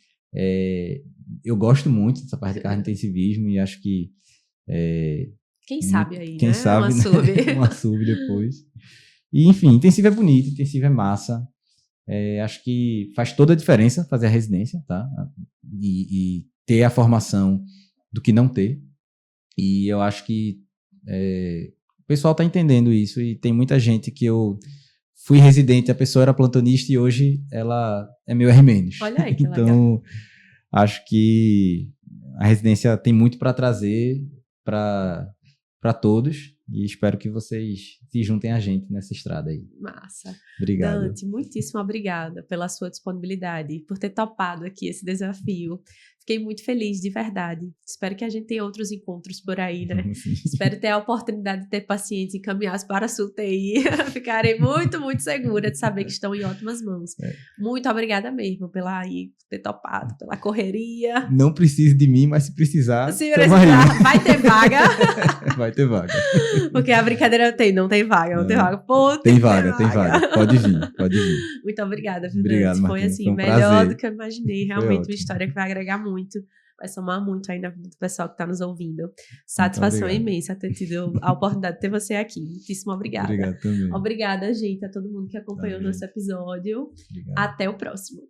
B: eu gosto muito dessa parte de cardio-intensivismo e acho que
A: quem sabe aí,
B: quem
A: né?
B: sabe,
A: Uma sub.
B: uma sub depois. E, enfim, intensivo é bonito, intensivo é massa. Acho que faz toda a diferença fazer a residência, tá? E ter a formação do que não ter. E eu acho que o pessoal tá entendendo isso e tem muita gente que eu fui residente, a pessoa era plantonista e hoje ela é meu R-.
A: Olha aí, que legal.
B: Então, acho que a residência tem muito para trazer para todos e espero que vocês se juntem a gente nessa estrada aí.
A: Massa.
B: Obrigado.
A: Dante, muitíssimo obrigada pela sua disponibilidade, por ter topado aqui esse desafio. Fiquei muito feliz, de verdade. Espero que a gente tenha outros encontros por aí, né? Espero ter a oportunidade de ter pacientes encaminhados para a SUTI. Ficarei muito, muito segura de saber que estão em ótimas mãos. Muito obrigada mesmo pela ter topado, pela correria.
B: Não precise de mim, mas se precisar,
A: vai ter vaga.
B: Vai ter vaga.
A: Porque a brincadeira não tem vaga, não tem vaga. Pô,
B: tem vaga. Pode vir.
A: Muito obrigada,
B: Obrigado,
A: Dante.
B: Martina.
A: Foi assim,
B: Foi um
A: melhor
B: prazer.
A: do que eu imaginei. Realmente uma história que vai agregar muito. Vai somar muito aí na vida do pessoal que está nos ouvindo. Satisfação imensa ter tido a oportunidade de ter você aqui. Muitíssimo obrigada.
B: Obrigado também.
A: Obrigada, gente, a todo mundo que acompanhou o nosso episódio.
B: Obrigado.
A: Até o próximo.